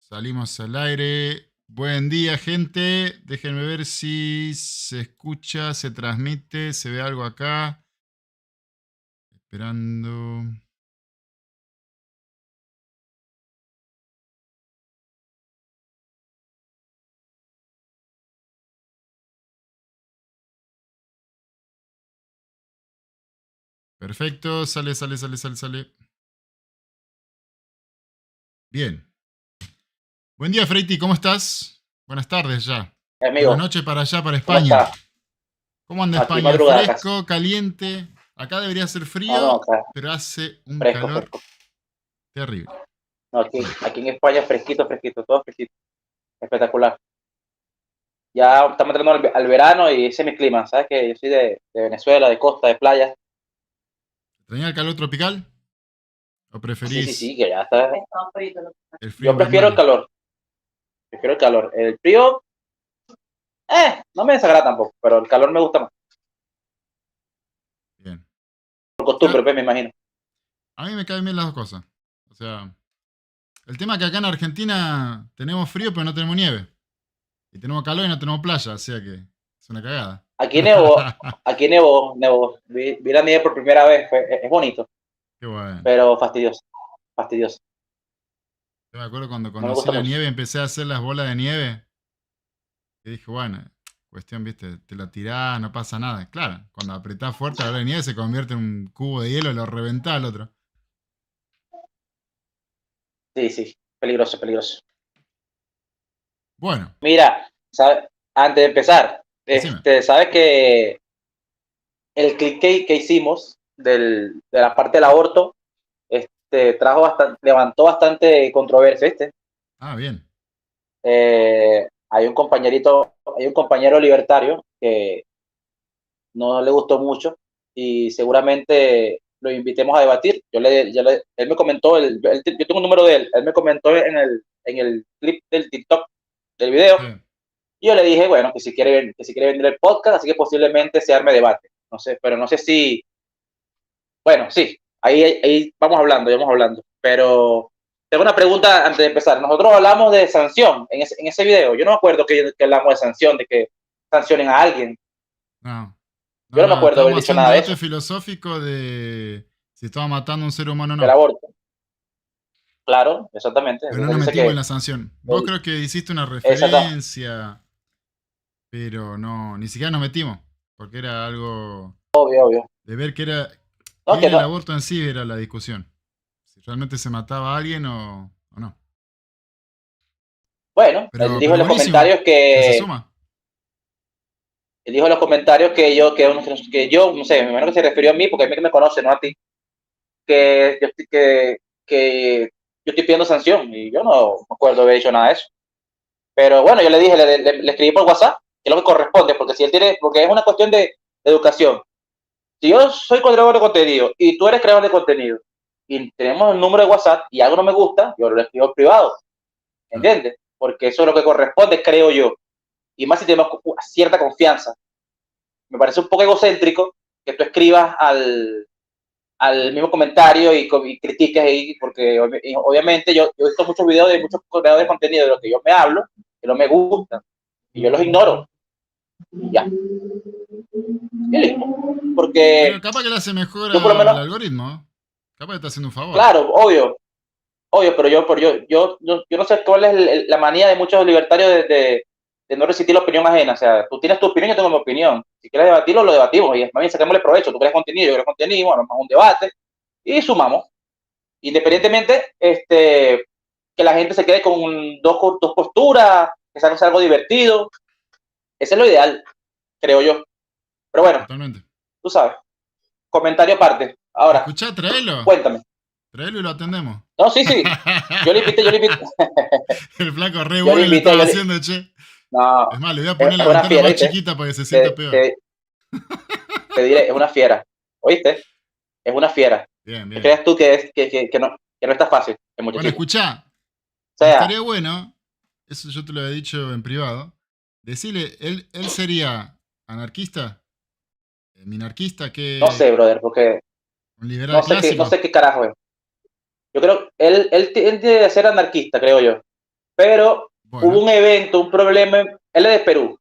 Salimos al aire. Buen día, gente. Déjenme ver si se escucha, se transmite, se ve algo acá. Esperando. Perfecto. Sale. Bien. Buen día, Freiti. ¿Cómo estás? Buenas tardes ya. Buenas Amigo, noches para allá, para ¿cómo España. está? ¿Cómo anda Aquí España? madrugada casi. ¿Fresco, caliente? Acá debería ser No, no, frío, acá, pero hace un fresco, calor fresco. terrible. No, aquí en España fresquito, fresquito, todo fresquito. Espectacular. Ya estamos entrando al verano y ese es mi clima. ¿Sabes que yo soy de Venezuela, de costa, de playa? ¿Extrañar el calor tropical? ¿O Sí, preferís sí, sí, que ya está. el frío Yo prefiero el invernal? calor. Prefiero el calor. El frío, no me desagrada tampoco, pero el calor me gusta más. Bien. Por Ya, costumbre, pues me imagino. a mí me caen bien las dos cosas. O sea, el tema es que acá en Argentina tenemos frío pero no tenemos nieve. Y tenemos calor y no tenemos playa, o sea que es una cagada. Aquí nevó, aquí nevó. Vi la nieve por primera vez. Es bonito, Qué bueno. pero fastidioso, fastidioso. Yo me acuerdo cuando No me conocí gusta la mucho. nieve y empecé a hacer las bolas de nieve. Y dije, bueno, cuestión, viste, te la tirás, no pasa nada. Claro, cuando apretás fuerte la bola de nieve se convierte en un cubo de hielo y lo reventás al otro. Sí, sí, peligroso, peligroso. Bueno, Mira, antes de empezar, decime. sabes que el click que hicimos de la parte del aborto levantó bastante controversia, ¿viste? Ah, bien. Hay un compañero libertario que no le gustó mucho y seguramente lo invitemos a debatir. Él me comentó, yo tengo un número de él, él me comentó en el clip del TikTok del video. Sí. Y yo le dije, bueno, que si quiere vender el podcast, así que posiblemente se arme debate. No sé, pero no sé si, bueno, sí, ahí vamos hablando. Pero tengo una pregunta antes de empezar. Nosotros hablamos de sanción en ese video. Yo no me acuerdo que hablamos de sanción, de que sancionen a alguien. No, Yo no, no me no, acuerdo haber estábamos dicho haciendo un nada de debate eso, filosófico de si estaba matando a un ser humano o del no. aborto. Claro, exactamente. Pero no Entonces nos dice metimos en que, la sanción. Vos el, creo que hiciste una exacto, referencia, pero no, ni siquiera nos metimos, porque era algo obvio, obvio. de ver No, qué que era el no. aborto en sí, era la discusión. Si realmente se mataba a alguien o no. Bueno, él dijo en Pero los buenísimo, comentarios que se que suma. Él dijo en los comentarios que yo, no sé, me imagino que se refirió a mí, porque a mí que me conoce, no a ti, que yo estoy pidiendo sanción, y yo no me acuerdo haber dicho nada de eso. Pero bueno, yo le dije, le escribí por WhatsApp, que es lo que corresponde, porque si él tiene, porque es una cuestión de educación. Si yo soy creador de contenido y tú eres creador de contenido, y tenemos el número de WhatsApp y algo no me gusta, yo lo escribo privado, Claro. ¿entiendes? Porque eso es lo que corresponde, creo yo. Y más si tenemos cierta confianza. Me parece un poco egocéntrico que tú escribas al mismo comentario y critiques ahí, porque obviamente yo he visto muchos videos de muchos creadores de contenido de lo que yo me hablo, que no me gustan, y yo los ignoro, y ya, y listo. Pero Porque capaz que le hace mejor yo por lo al menos, algoritmo. Capaz que está haciendo un favor. claro, obvio, pero yo no sé cuál es la manía de muchos libertarios de no resistir la opinión ajena. O sea, tú tienes tu opinión, yo tengo mi opinión. Si quieres debatirlo, lo debatimos. Y más bien, saquémosle provecho. Tú crees contenido, yo creo contenido, vamos a un debate y sumamos. Independientemente, que la gente se quede con dos posturas, que sea algo divertido. Ese es lo ideal, creo yo. Pero bueno, Totalmente. tú sabes. Comentario aparte. Ahora, Escuchá, tráelo. cuéntame. Tráelo y lo atendemos. No, sí, sí. Yo le invité. El flaco re Yo le bueno le invité, estaba yo le, haciendo, che. No, Es más, le voy a poner es la una ventana fiera, más ¿viste? chiquita para que se sienta Te, peor. te, te diré, es una fiera. ¿Oíste? Es una fiera. Bien, ¿Qué bien. crees tú que no está fácil, el Bueno, muchachito? O escuchá. sea, Estaría bueno, eso yo te lo había dicho en privado, decirle, él sería anarquista, minarquista, no que sé, brother, porque un no liberal sé qué, no clásico. sé qué carajo es. Yo creo, él tiene que ser anarquista, creo yo. pero hubo Bueno, un evento, un problema, él es de Perú,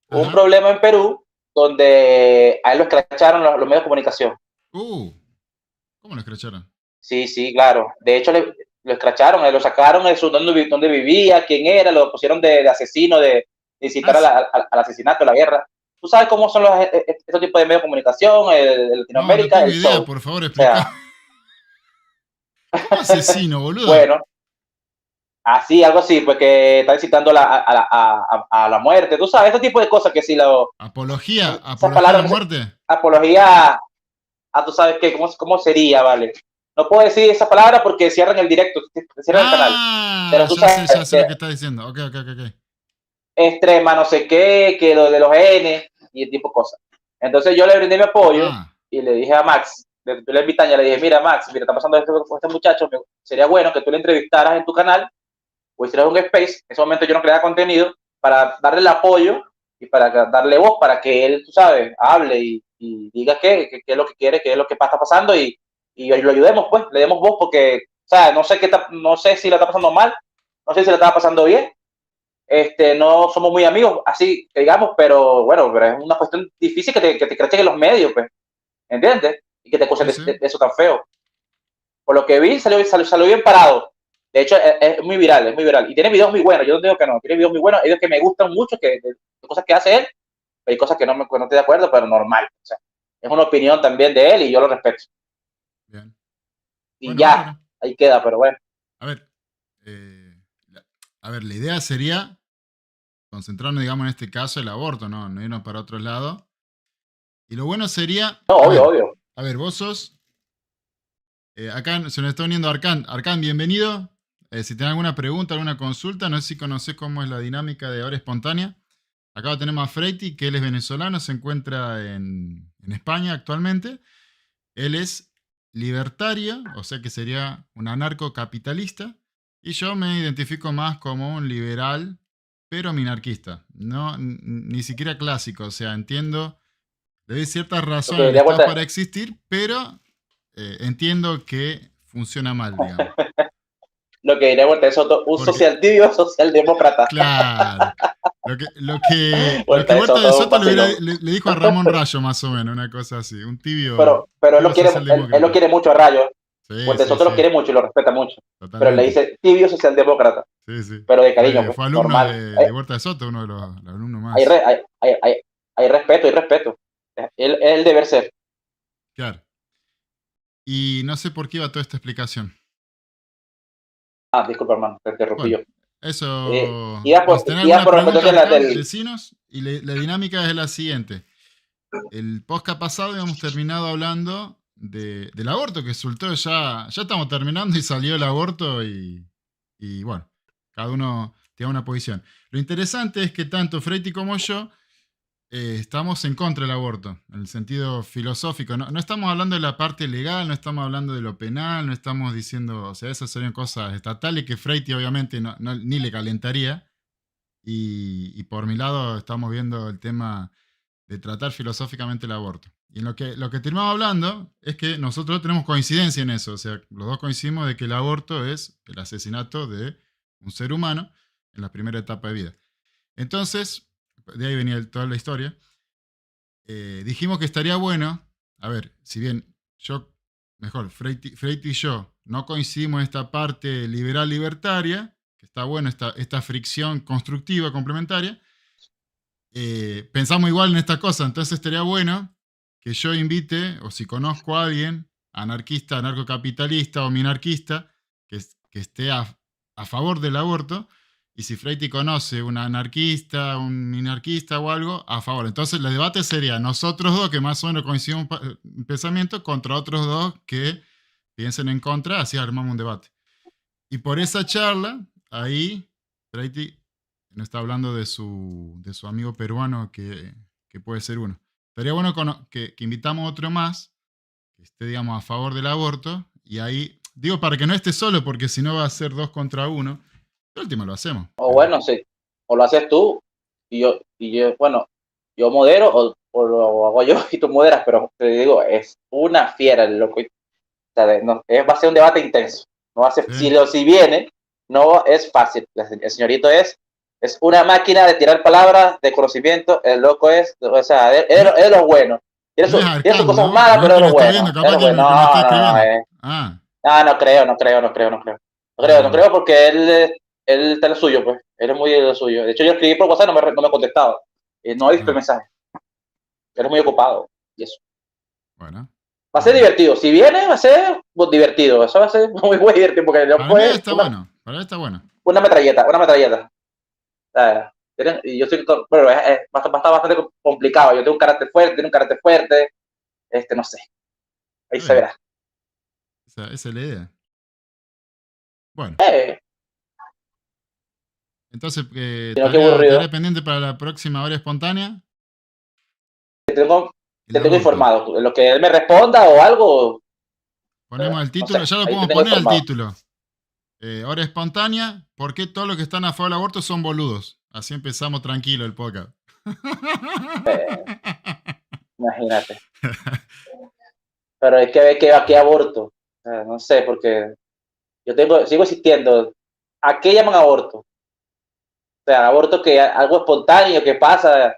hubo un ajá. problema en Perú donde a él lo escracharon los medios de comunicación. ¿Cómo lo escracharon? Sí, sí, claro. De hecho, lo escracharon, lo sacaron de donde vivía, quién era, lo pusieron de asesino, de Ah, incitar al asesinato, a la guerra. Tú sabes cómo son estos tipos de medios de comunicación de no, no Latinoamérica, tengo el idea, show. por favor, O sea, explica. ¿Cómo asesino, boludo? bueno, así, algo así, pues que está incitando a la muerte. Tú sabes, este tipo de cosas que si ¿Apología? esas ¿Apología a la palabras, muerte? apología tú sabes qué, cómo sería, ¿vale? No puedo decir esa palabra porque cierran el directo, cierran el canal. Ah, Pero tú sabes, ya sé lo que está diciendo. Ok, ok, ok, ok. extrema, no sé qué, que lo de los N y el tipo de cosas. Entonces yo le brindé mi apoyo Ah, y le dije a Max, yo le invité, le dije, mira Max, mira, está pasando esto con este muchacho, sería bueno que tú le entrevistaras en tu canal o hicieras un space, en ese momento yo no creaba contenido, para darle el apoyo y para darle voz, para que él, tú sabes, hable y diga qué es lo que quiere, qué es lo que está pasando y lo ayudemos, pues, le demos voz porque, o sea, no sé si la está pasando mal, no sé si la está pasando bien, no somos muy amigos, así que digamos, pero es una cuestión difícil que te crechen en los medios, pues, ¿entiendes? Y que te acusen sí, sí. de eso tan feo. Por lo que vi, salió bien parado. De hecho, es muy viral, es muy viral. Y tiene videos muy buenos, yo no digo que no, tiene videos muy buenos, hay videos que me gustan mucho, de cosas que hace él, hay cosas que no estoy de acuerdo, pero normal. O sea, es una opinión también de él y yo lo respeto. Bien. Y Bueno, ya, bárbaro. ahí queda, pero bueno. A ver, a ver, la idea sería concentrarnos, digamos, en este caso, el aborto, no irnos para otro lado. Y lo bueno sería, No, obvio, obvio. a ver, vos sos, acá se nos está uniendo Arcán. Arcán, bienvenido. Si tenés alguna pregunta, alguna consulta, no sé si conocés cómo es la dinámica de Hora Espontánea. Acá tenemos a Freiti, que él es venezolano, se encuentra en España actualmente. Él es libertario, o sea que sería un anarcocapitalista, y yo me identifico más como un liberal, pero minarquista, no, ni siquiera clásico, o sea, entiendo, le doy cierta Lo razón que al diría Estado vuelta, para existir, pero entiendo que funciona mal, digamos. lo que diría vuelta de Soto, un Porque, social tibio, socialdemócrata. claro, lo que Vuelta de Huerta de Soto, un Soto vacilón. le dijo a Ramón Rayo, más o menos, una cosa así, Pero tibio él lo socialdemócrata. quiere mucho a Rayo. Sí, Vuelta de sí, Soto lo sí, quiere mucho y lo respeta mucho. Pero le totalmente. dice tibio socialdemócrata, Sí, sí. pero de cariño, pues, Fue alumno normal. de Huerta de Soto, uno de los alumnos Hay, más. re- hay, hay, hay, hay respeto, hay respeto. El deber ser. Claro. Y no sé por qué iba toda esta explicación. Disculpa, hermano, te interrumpí Bueno, yo. eso. Ibas Bueno, si tenés iba alguna por responder pregunta, de Arcán, del. decinos. Y la dinámica es la siguiente. El podcast pasado habíamos terminado hablando del aborto, que resultó ya estamos terminando y salió el aborto y bueno, cada uno tiene una posición. Lo interesante es que tanto Freiti como yo estamos en contra del aborto, en el sentido filosófico. No estamos hablando de la parte legal, no estamos hablando de lo penal, no estamos diciendo, o sea, esas serían cosas estatales que Freiti obviamente ni le calentaría. Y por mi lado estamos viendo el tema de tratar filosóficamente el aborto. Y en lo que terminamos hablando es que nosotros tenemos coincidencia en eso, o sea, los dos coincidimos de que el aborto es el asesinato de un ser humano en la primera etapa de vida. Entonces, de ahí venía toda la historia, dijimos que estaría bueno, a ver, si bien Freiti y yo no coincidimos en esta parte liberal-libertaria, que está bueno esta fricción constructiva, complementaria, pensamos igual en esta cosa, entonces estaría bueno que yo invite, o si conozco a alguien, anarquista, anarcocapitalista o minarquista, que esté a favor del aborto, y si Freiti conoce un anarquista, un minarquista o algo, a favor. Entonces el debate sería nosotros dos, que más o menos coincidimos en pensamiento, contra otros dos que piensen en contra, así armamos un debate. Y por esa charla, ahí Freiti nos está hablando de su amigo peruano que puede ser uno. Estaría bueno que invitamos a otro más, que esté, digamos, a favor del aborto, y ahí, digo, para que no esté solo, porque si no va a ser dos contra uno, de último lo hacemos. O Pero, bueno, sí. O lo haces tú bueno, yo modero o lo hago yo y tú moderas, pero te digo, es una fiera el loco. O sea, va a ser un debate intenso. No va a ser, ¿sí? si viene, no es fácil. El señorito es una máquina de tirar palabras, de conocimiento. El loco es, o sea, es lo bueno. No es Tiene sus Arcán, cosas ¿no? malas, No es pero que es lo lo está bueno. viendo, Es capaz lo que bueno. lo está No, no, no. escribiendo. Ah, No creo, no creo, no creo, no creo. No creo, no bueno. creo porque él está en lo suyo, pues. Él es muy de lo suyo. De hecho, yo escribí por WhatsApp y no me ha contestado. No he visto el Ah, mensaje. Él es muy ocupado. Y eso. bueno, Va a ser bien. divertido. Si viene, va a ser divertido. Eso va a ser muy, muy divertido porque Para mí después está bueno. Para mí está bueno. una metralleta, una metralleta. Y yo soy, bueno, bastante complicado. Yo tengo un carácter fuerte, tiene un carácter fuerte. No sé. Ahí Está se bien. verá. Esa es la idea. Bueno, Eh, entonces, sino que tarea aburrido. pendiente para la próxima hora espontánea, Tengo, el te tengo aborto. informado. Lo que él me responda o algo, Ponemos el no sé. título, ya lo Ahí te podemos tengo poner al informado. título. Hora espontánea, ¿por qué todos los que están a favor del aborto son boludos? Así empezamos tranquilo el podcast. Eh, Imagínate. Pero hay que ver qué aborto. No sé, porque sigo existiendo. ¿A qué llaman aborto? O sea, aborto que algo espontáneo que pasa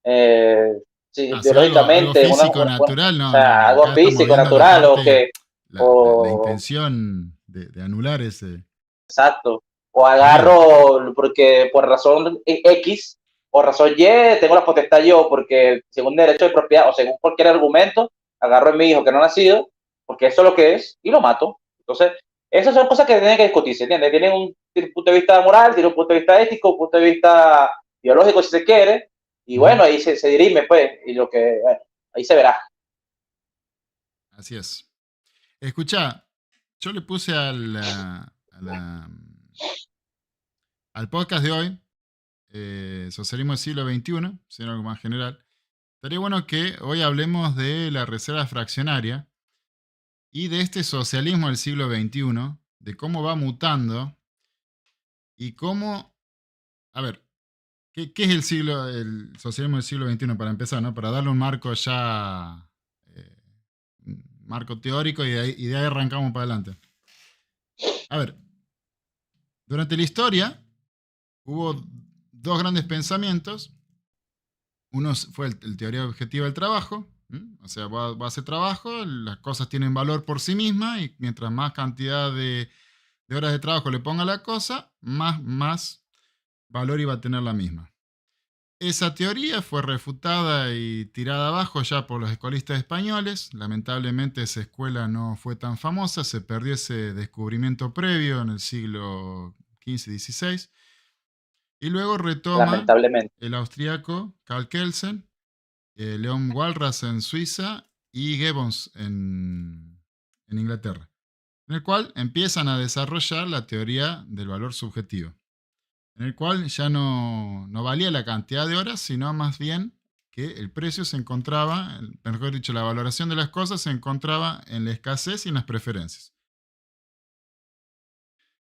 Hace algo biológicamente, físico, o natural, no, no, sea, no. algo Acá estamos físico, viendo la natural, o parte, que, la o, intención de anular ese. exacto, o Está bien. agarro porque por razón X o razón Y tengo la potestad yo, porque según derecho de propiedad o según cualquier argumento, agarro a mi hijo que no ha nacido, porque eso es lo que es, y lo mato. Entonces, esas son cosas que tienen que discutirse, ¿entiendes? Tiene un punto de vista moral, tiene un punto de vista ético, un punto de vista biológico, si se quiere, y Ujú. bueno, ahí se dirime, pues, y bueno, ahí se verá. Así es. Escucha, yo le puse al podcast de hoy, Socialismo del siglo XXI, sino algo más general. Estaría bueno que hoy hablemos de la reserva fraccionaria y de este socialismo del siglo XXI, de cómo va mutando y cómo, a ver, ¿qué es el socialismo del siglo XXI para empezar, ¿no? Para darle un marco ya, un marco teórico y de ahí arrancamos para adelante. A ver, durante la historia hubo dos grandes pensamientos. Uno fue el teoría objetiva del trabajo, o sea, va a hacer trabajo, las cosas tienen valor por sí mismas y mientras más cantidad de horas de trabajo le ponga a la cosa, más valor iba a tener la misma. Esa teoría fue refutada y tirada abajo ya por los escolistas españoles. Lamentablemente esa escuela no fue tan famosa, se perdió ese descubrimiento previo en el siglo XV-XVI. Y luego retoma Lamentablemente. el austríaco Karl Kelsen, Leon Walras en Suiza y Gibbons en Inglaterra, en el cual empiezan a desarrollar la teoría del valor subjetivo, en el cual ya no valía la cantidad de horas, sino más bien que el precio se encontraba, mejor dicho, la valoración de las cosas se encontraba en la escasez y en las preferencias.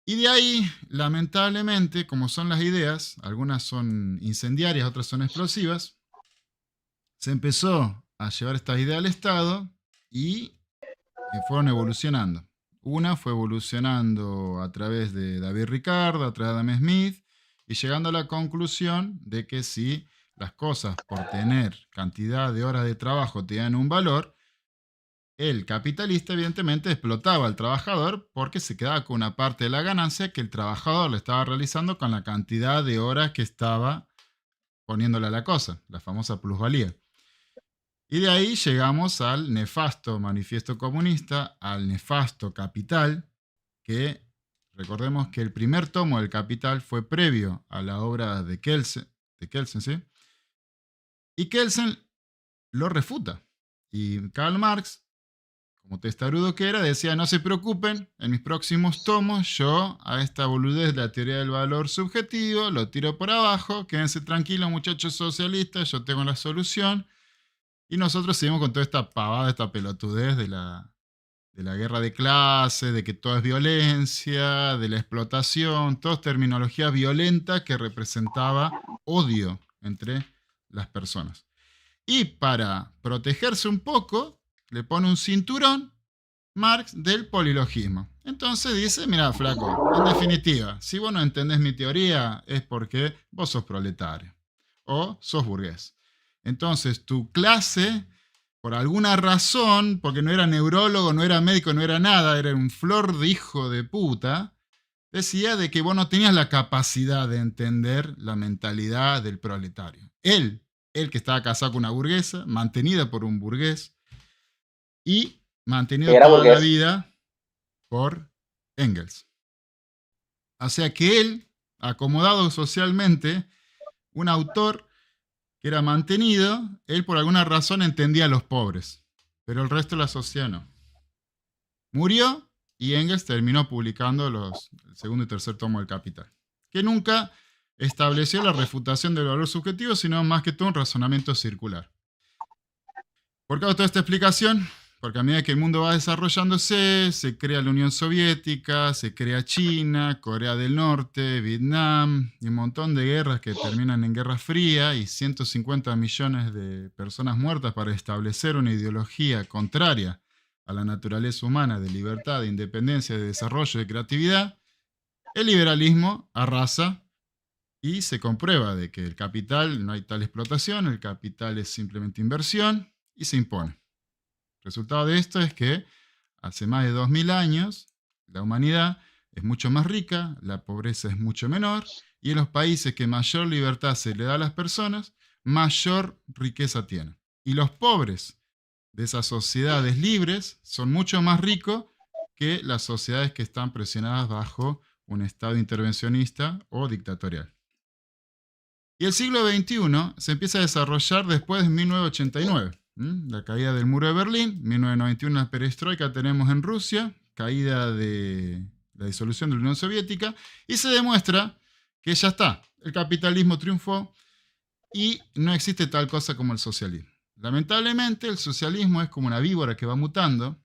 Y de ahí, lamentablemente, como son las ideas, algunas son incendiarias, otras son explosivas, se empezó a llevar estas ideas al Estado y fueron evolucionando. Una fue evolucionando a través de David Ricardo, a través de Adam Smith, y llegando a la conclusión de que si las cosas por tener cantidad de horas de trabajo tenían un valor, el capitalista evidentemente explotaba al trabajador porque se quedaba con una parte de la ganancia que el trabajador le estaba realizando con la cantidad de horas que estaba poniéndole a la cosa, la famosa plusvalía. Y de ahí llegamos al nefasto manifiesto comunista, al nefasto Capital, que recordemos que el primer tomo del Capital fue previo a la obra de Kelsen, ¿sí? Y Kelsen lo refuta. Y Karl Marx, como testarudo que era, decía, no se preocupen, en mis próximos tomos yo a esta boludez de la teoría del valor subjetivo lo tiro por abajo, quédense tranquilos muchachos socialistas, yo tengo la solución. Y nosotros seguimos con toda esta pavada, esta pelotudez de la guerra de clases, de que todo es violencia, de la explotación, toda terminología violenta que representaba odio entre las personas. Y para protegerse un poco, le pone un cinturón Marx del polilogismo. Entonces dice, mira, flaco, en definitiva, si vos no entendés mi teoría es porque vos sos proletario o sos burgués. Entonces tu clase, por alguna razón, porque no era neurólogo, no era médico, no era nada, era un flor de hijo de puta, decía de que vos no tenías la capacidad de entender la mentalidad del proletario. Él que estaba casado con una burguesa, mantenida por un burgués y mantenido Era toda la burgués. vida por Engels. O sea que él, acomodado socialmente, un autor que era mantenido, él por alguna razón entendía a los pobres, pero el resto de la sociedad no. Murió y Engels terminó publicando el segundo y tercer tomo del Capital, que nunca estableció la refutación del valor subjetivo, sino más que todo un razonamiento circular. ¿Por qué hago toda esta explicación? Porque a medida que el mundo va desarrollándose, se crea la Unión Soviética, se crea China, Corea del Norte, Vietnam, y un montón de guerras que terminan en Guerra Fría y 150 millones de personas muertas para establecer una ideología contraria a la naturaleza humana de libertad, de independencia, de desarrollo, de creatividad. El liberalismo arrasa y se comprueba de que el capital no hay tal explotación, el capital es simplemente inversión y se impone. El resultado de esto es que hace más de 2000 años la humanidad es mucho más rica, la pobreza es mucho menor y en los países que mayor libertad se le da a las personas, mayor riqueza tienen. Y los pobres de esas sociedades libres son mucho más ricos que las sociedades que están presionadas bajo un estado intervencionista o dictatorial. Y el siglo XXI se empieza a desarrollar después de 1989. La caída del muro de Berlín, 1991 la perestroika tenemos en Rusia, caída de la disolución de la Unión Soviética, y se demuestra que ya está, el capitalismo triunfó y no existe tal cosa como el socialismo. Lamentablemente el socialismo es como una víbora que va mutando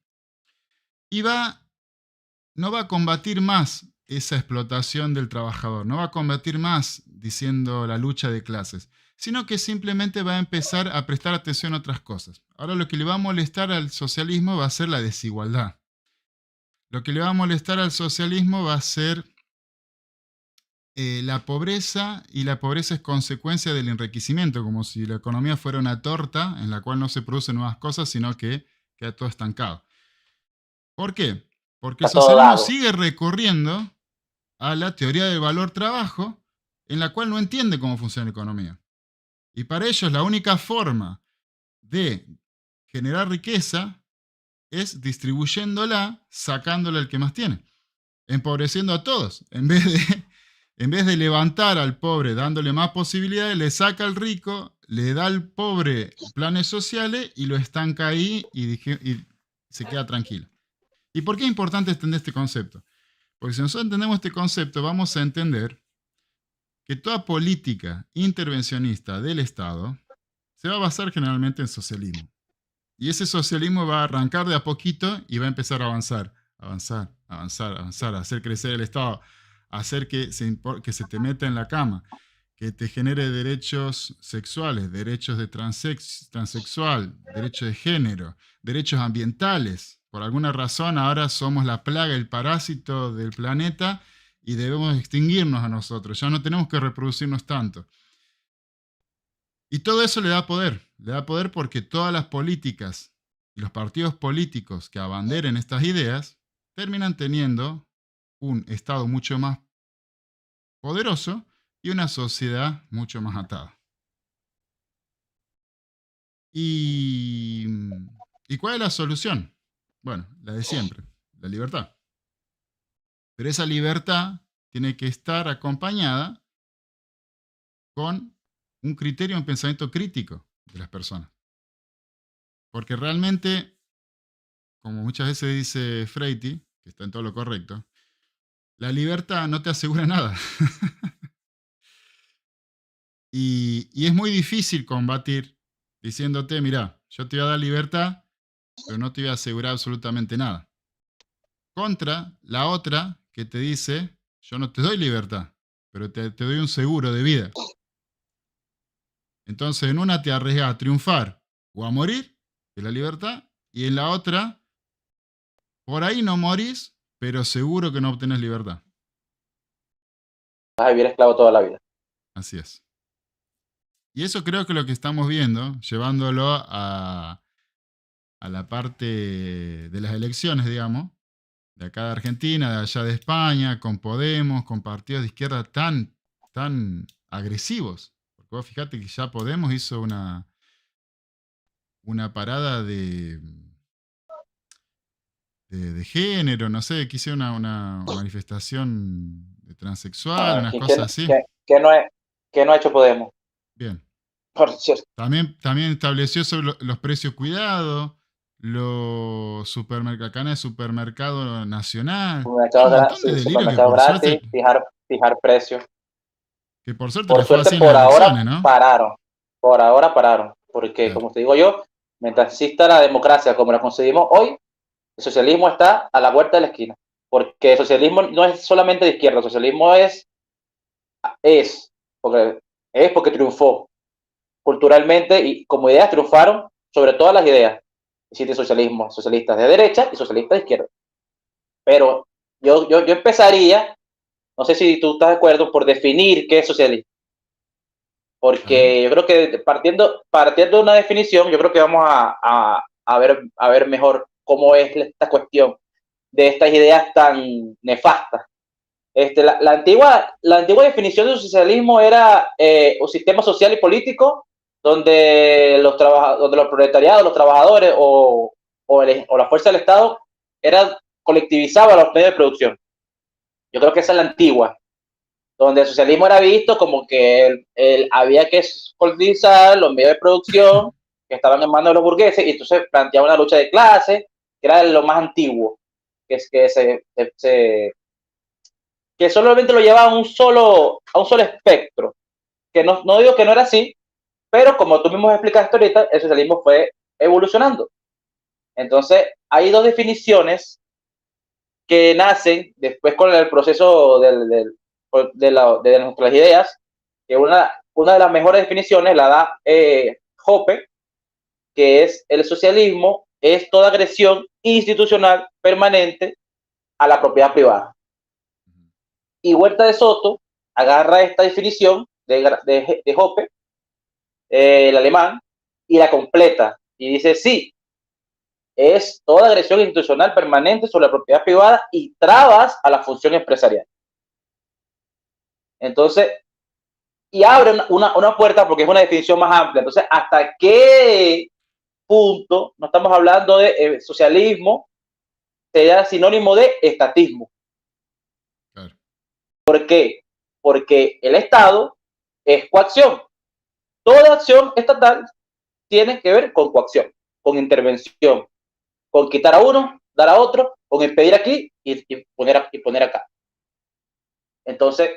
y no va a combatir más esa explotación del trabajador, no va a combatir más diciendo la lucha de clases, sino que simplemente va a empezar a prestar atención a otras cosas. Ahora lo que le va a molestar al socialismo va a ser la desigualdad. Lo que le va a molestar al socialismo va a ser la pobreza, y la pobreza es consecuencia del enriquecimiento, como si la economía fuera una torta en la cual no se producen nuevas cosas, sino que queda todo estancado. ¿Por qué? Porque el Está todo socialismo dado. sigue recurriendo a la teoría del valor-trabajo, en la cual no entiende cómo funciona la economía. Y para ellos la única forma de generar riqueza es distribuyéndola, sacándola al que más tiene, empobreciendo a todos. En vez de levantar al pobre dándole más posibilidades, le saca al rico, le da al pobre planes sociales y lo estanca ahí y se queda tranquilo. ¿Y por qué es importante entender este concepto? Porque si nosotros entendemos este concepto, vamos a entender que toda política intervencionista del Estado se va a basar generalmente en socialismo. Y ese socialismo va a arrancar de a poquito y va a empezar a avanzar, avanzar, avanzar, avanzar, a hacer crecer el Estado, a hacer que se te meta en la cama, que te genere derechos sexuales, derechos de transexual, derechos de género, derechos ambientales. Por alguna razón ahora somos la plaga, el parásito del planeta y debemos extinguirnos a nosotros. Ya no tenemos que reproducirnos tanto. Y todo eso le da poder porque todas las políticas y los partidos políticos que abanderen estas ideas terminan teniendo un Estado mucho más poderoso y una sociedad mucho más atada. ¿Y cuál es la solución? Bueno, la de siempre, la libertad. Pero esa libertad tiene que estar acompañada con un criterio, un pensamiento crítico de las personas. Porque realmente, como muchas veces dice Freiti, que está en todo lo correcto, la libertad no te asegura nada. y es muy difícil combatir diciéndote, mira, yo te voy a dar libertad, pero no te voy a asegurar absolutamente nada. Contra la otra que te dice, yo no te doy libertad, pero te doy un seguro de vida. Entonces en una te arriesgas a triunfar o a morir, de la libertad, y en la otra por ahí no morís, pero seguro que no obtenés libertad. Vas a vivir esclavo toda la vida. Así es. Y eso creo que lo que estamos viendo, llevándolo a la parte de las elecciones, digamos, de acá de Argentina, de allá de España, con Podemos, con partidos de izquierda tan agresivos. Porque vos fíjate que ya Podemos hizo una parada de género, no sé, quise una manifestación de transexual, Ah, unas ¿y cosas así. qué no ha hecho Podemos? Bien. Por cierto, También estableció sobre los precios cuidados, la cadena de supermercado nacional. Tiene un montón de sí, delirios supermercado gratis, fijar precios. que por suerte Por le fue suerte, así en las por ahora elecciones, ¿no? pararon. Por ahora pararon. Porque, Claro. como te digo yo, mientras exista la democracia como la conseguimos hoy, el socialismo está a la vuelta de la esquina. Porque el socialismo no es solamente de izquierda, el socialismo es porque, es porque triunfó culturalmente y como ideas triunfaron sobre todas las ideas. Existe socialismo, socialistas de derecha y socialistas de izquierda. Pero yo empezaría, no sé si tú estás de acuerdo, por definir qué es socialismo. A ver. Porque yo creo que partiendo de una definición, yo creo que vamos a ver mejor cómo es esta cuestión de estas ideas tan nefastas. La antigua definición de socialismo era un sistema social y político donde los proletariados, los trabajadores o la fuerza del Estado colectivizaba los medios de producción. Yo creo que esa es la antigua, donde el socialismo era visto como que había que colectivizar los medios de producción que estaban en manos de los burgueses y entonces planteaba una lucha de clases, que era lo más antiguo, que es que que solamente lo llevaba a un solo espectro. Que no digo que no era así, pero como tú mismo explicaste ahorita, el socialismo fue evolucionando. Entonces, hay dos definiciones que nacen después con el proceso de nuestras ideas, que una de las mejores definiciones la da Hoppe, que es el socialismo es toda agresión institucional permanente a la propiedad privada. Y Huerta de Soto agarra esta definición de Hoppe, el alemán, y la completa. Y dice, sí, es toda agresión institucional permanente sobre la propiedad privada y trabas a la función empresarial. Entonces, y abre una puerta porque es una definición más amplia. Entonces, ¿hasta qué punto no estamos hablando de socialismo? Sería sinónimo de estatismo. Claro. ¿Por qué? Porque el Estado es coacción. Toda acción estatal tiene que ver con coacción, con intervención, con quitar a uno, dar a otro, con impedir aquí y poner acá. Entonces,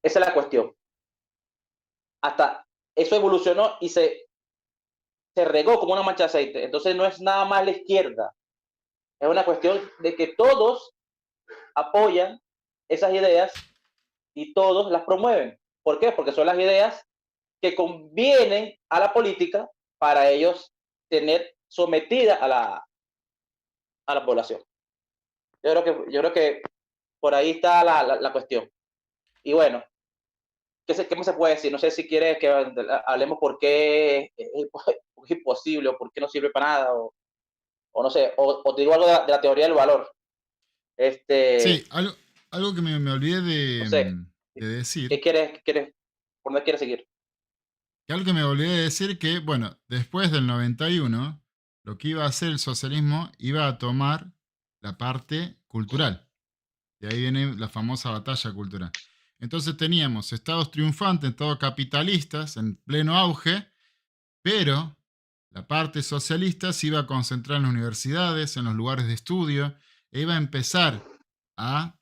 esa es la cuestión. Hasta eso evolucionó y se regó como una mancha de aceite. Entonces, no es nada más la izquierda. Es una cuestión de que todos apoyan esas ideas y todos las promueven. ¿Por qué? Porque son las ideas que convienen a la política para ellos tener sometida a la población. Yo creo que por ahí está la cuestión. Y bueno, ¿qué más se puede decir? No sé si quieres que hablemos por qué es imposible o por qué no sirve para nada, o no sé, o te digo algo de la teoría del valor. Sí, Este, algo que me olvidé no sé, de decir, ¿por dónde quieres seguir? que algo que me olvidé de decir que, bueno, después del 91, lo que iba a hacer el socialismo iba a tomar la parte cultural. De ahí viene la famosa batalla cultural. Entonces teníamos estados triunfantes, estados capitalistas en pleno auge, pero la parte socialista se iba a concentrar en las universidades, en los lugares de estudio, e iba a empezar a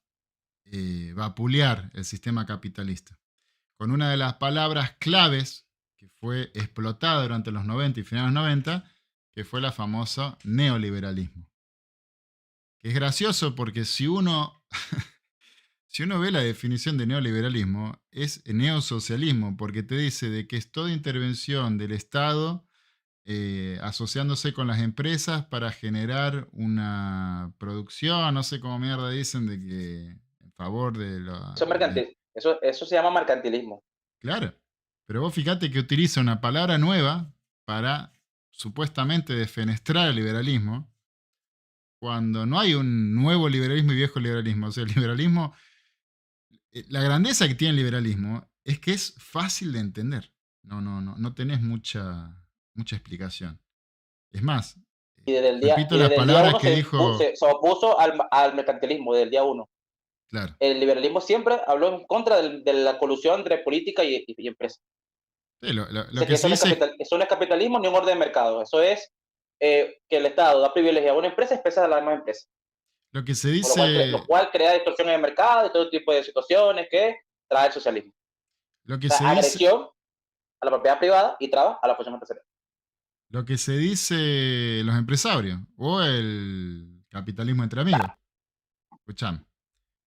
vapulear el sistema capitalista. Con una de las palabras claves que fue explotada durante los 90 y finales de los 90, que fue la famosa neoliberalismo. Que es gracioso porque si uno ve la definición de neoliberalismo, es neosocialismo, porque te dice de que es toda intervención del Estado asociándose con las empresas para generar una producción, no sé cómo mierda dicen, de que en favor de Eso es eso se llama mercantilismo. Claro, pero vos fíjate que utiliza una palabra nueva para supuestamente defenestrar el liberalismo, cuando no hay un nuevo liberalismo y viejo liberalismo. O sea, el liberalismo, la grandeza que tiene el liberalismo es que es fácil de entender. No tenés mucha explicación. Es más, repito Y las desde el día palabras uno que dijo, se opuso al mercantilismo, desde el día uno. claro, El liberalismo siempre habló en contra de la colusión entre política y empresa. sí, lo Dice que que se dice, eso no es capitalismo ni un orden de mercado. Eso es que el Estado da privilegio a una empresa y expresa a la demás empresa. lo que se Lo dice, cual crea distorsión en el mercado y todo tipo de situaciones que trae el socialismo. lo O que sea, se dice, agresión a la propiedad privada y traba a la función empresarial. lo que se dice los empresarios o el capitalismo entre amigos. Escuchame. Yo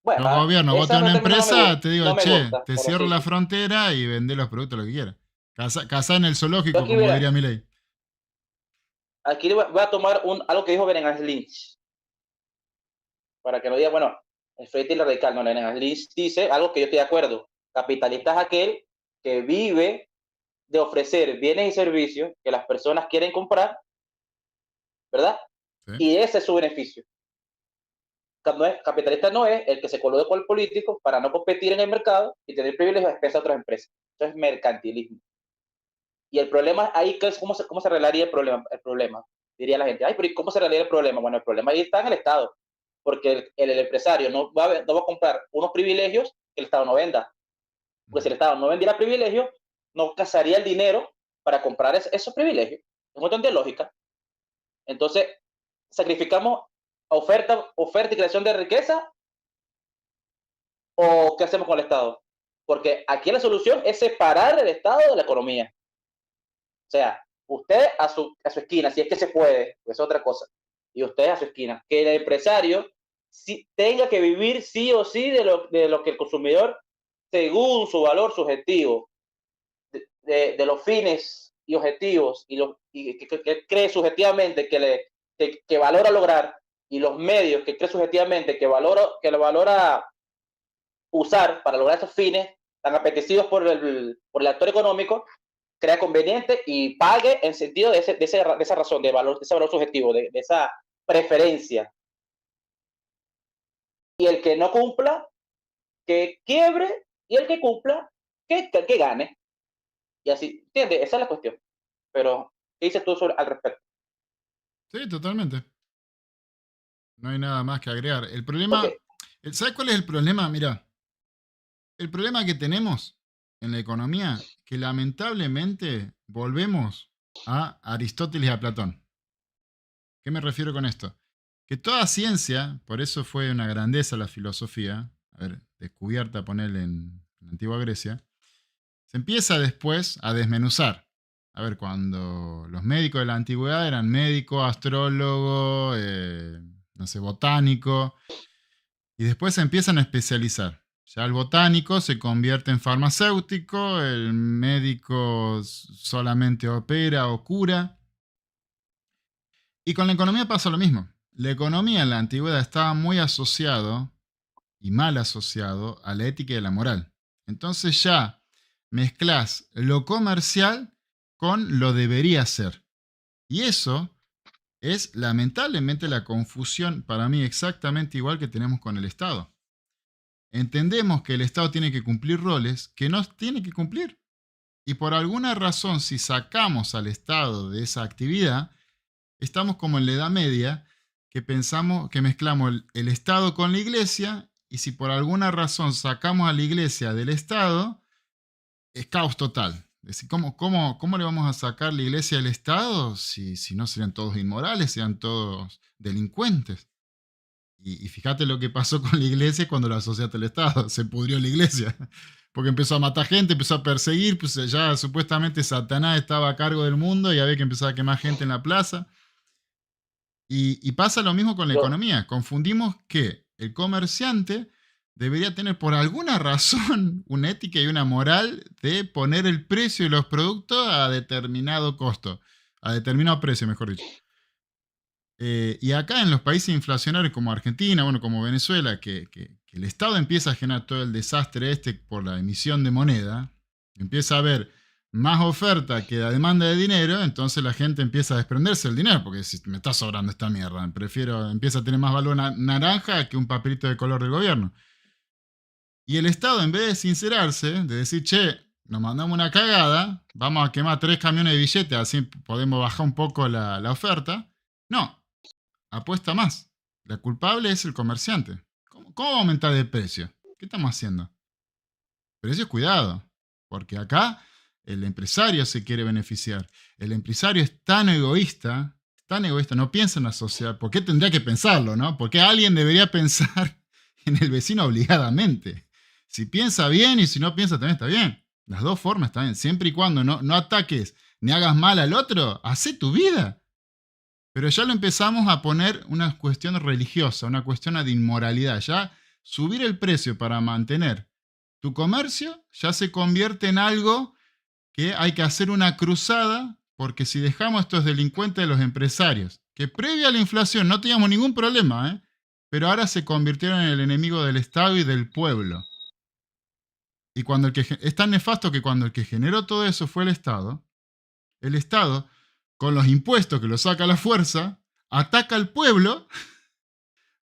Bueno, gobierno, vos tenés ese una término empresa, te digo, no me che, gusta, te pero cierro sí, la sí. frontera y vendé los productos, lo que quieras. Casa en el Yo zoológico, aquí, como mira, diría Milei. aquí voy a tomar algo que dijo Berenguer Lynch, para que no diga, bueno, el Free Thinker radical, no, Berenguer Lynch dice algo que yo estoy de acuerdo. Capitalista es aquel que vive de ofrecer bienes y servicios que las personas quieren comprar, ¿verdad? ¿Sí? Y ese es su beneficio. Capitalista no es el que se colude con el político para no competir en el mercado y tener privilegios a expensas de otras empresas. Eso es mercantilismo. Y el problema ahí, ¿cómo se arreglaría el problema? Diría la gente, ay, pero ¿y cómo se arreglaría el problema? Bueno, el problema ahí está en el Estado, porque el empresario no va a comprar unos privilegios que el Estado no venda. Porque si el Estado no vendiera privilegios, no cazaría el dinero para comprar esos privilegios. Es un montón de lógica. Entonces, sacrificamos oferta y creación de riqueza, o qué hacemos con el Estado. Porque aquí la solución es separar el Estado de la economía. O sea, usted a su esquina, si es que se puede, es otra cosa. Y usted a su esquina. Que el empresario tenga que vivir sí o sí de lo que el consumidor, según su valor subjetivo, de los fines y objetivos y que cree subjetivamente que valora lograr, y los medios que cree subjetivamente que lo valora usar para lograr esos fines tan apetecidos por el actor económico, crea conveniente y pague en sentido de esa razón, de ese valor subjetivo, de esa preferencia. Y el que no cumpla, que quiebre, y el que cumpla, que gane. Y así, ¿entiendes? Esa es la cuestión. Pero, ¿qué dices tú al respecto? Sí, totalmente. No hay nada más que agregar. El problema, Porque, ¿sabes cuál es el problema? Mira, el problema que tenemos en la economía, que lamentablemente volvemos a Aristóteles y a Platón. ¿Qué me refiero con esto? Que toda ciencia, por eso fue una grandeza la filosofía, a ver, descubierta, ponerle en la antigua Grecia, se empieza después a desmenuzar. A ver, cuando los médicos de la antigüedad eran médico, astrólogo, no sé, botánico, y después se empiezan a especializar. Ya el botánico se convierte en farmacéutico, el médico solamente opera o cura. Y con la economía pasa lo mismo. La economía en la antigüedad estaba muy asociado y mal asociado a la ética y la moral. Entonces ya mezclas lo comercial con lo debería ser. Y eso es lamentablemente la confusión para mí exactamente igual que tenemos con el Estado. Entendemos que el Estado tiene que cumplir roles que no tiene que cumplir. Y por alguna razón, si sacamos al Estado de esa actividad, estamos como en la Edad Media, que pensamos que mezclamos el Estado con la Iglesia, y si por alguna razón sacamos a la Iglesia del Estado, es caos total. Es decir, ¿cómo le vamos a sacar la Iglesia del Estado si no serían todos inmorales, sean todos delincuentes? Y fíjate lo que pasó con la Iglesia cuando la asociaste al Estado. Se pudrió la Iglesia. Porque empezó a matar gente, empezó a perseguir, pues ya supuestamente Satanás estaba a cargo del mundo y había que empezar a quemar gente en la plaza. Y pasa lo mismo con la yo, economía. Confundimos que el comerciante debería tener por alguna razón una ética y una moral de poner el precio de los productos a determinado costo. a determinado precio, mejor dicho. Y acá en los países inflacionarios como Argentina, bueno, como Venezuela, que el Estado empieza a generar todo el desastre este por la emisión de moneda, empieza a haber más oferta que la demanda de dinero, entonces la gente empieza a desprenderse del dinero, porque si me está sobrando esta mierda, empieza a tener más valor naranja que un papelito de color del gobierno. Y el Estado, en vez de sincerarse, de decir, che, nos mandamos una cagada, vamos a quemar 3 camiones de billetes, así podemos bajar un poco la oferta, no, apuesta más. La culpable es el comerciante. ¿Cómo aumentar el precio? ¿Qué estamos haciendo? Precios, cuidado, porque acá el empresario se quiere beneficiar. El empresario es tan egoísta, no piensa en la sociedad. ¿Por qué tendría que pensarlo, no? ¿Por qué alguien debería pensar en el vecino obligadamente? Si piensa bien y si no piensa también está bien. Las dos formas están bien. Siempre y cuando no ataques ni hagas mal al otro, hacé tu vida. Pero ya lo empezamos a poner una cuestión religiosa, una cuestión de inmoralidad. Ya subir el precio para mantener tu comercio ya se convierte en algo que hay que hacer una cruzada, porque si dejamos estos delincuentes de los empresarios, que previa a la inflación no teníamos ningún problema, pero ahora se convirtieron en el enemigo del Estado y del pueblo. Y cuando es tan nefasto que cuando el que generó todo eso fue el Estado, con los impuestos que lo saca a la fuerza, ataca al pueblo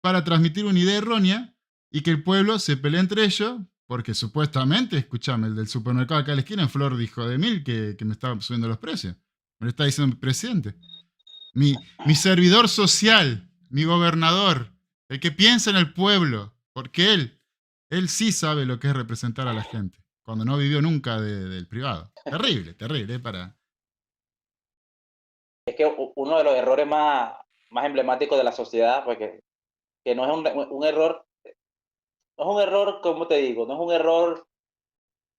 para transmitir una idea errónea y que el pueblo se pelee entre ellos, porque supuestamente, escúchame, el del supermercado acá a la esquina en Flor dijo de mil que me estaba subiendo los precios. Me lo está diciendo el presidente. Mi servidor social, mi gobernador, el que piensa en el pueblo, porque él sí sabe lo que es representar a la gente, cuando no vivió nunca del privado. Terrible, terrible, para... Es que uno de los errores más emblemáticos de la sociedad, porque que no es un error, no es un error, como te digo, no es un error,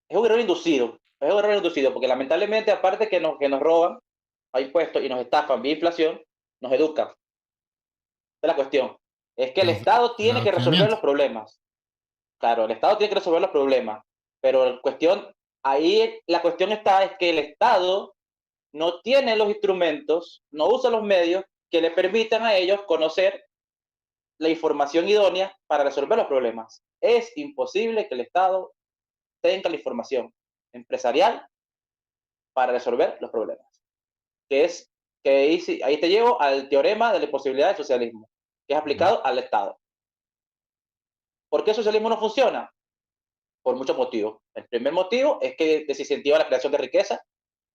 es un error inducido, es un error inducido, porque lamentablemente, aparte que nos roban a impuestos y nos estafan vía inflación, nos educan. Esa es la cuestión. Es que el Estado El tiene que resolver adoctrinamiento. los problemas. Claro, el Estado tiene que resolver los problemas, pero ahí la cuestión está es que el Estado no tiene los instrumentos, no usa los medios que le permitan a ellos conocer la información idónea para resolver los problemas. Es imposible que el Estado tenga la información empresarial para resolver los problemas. Que es que ahí te llevo al teorema de la imposibilidad del socialismo, que es aplicado al Estado. ¿Por qué el socialismo no funciona? Por muchos motivos. El primer motivo es que desincentiva la creación de riqueza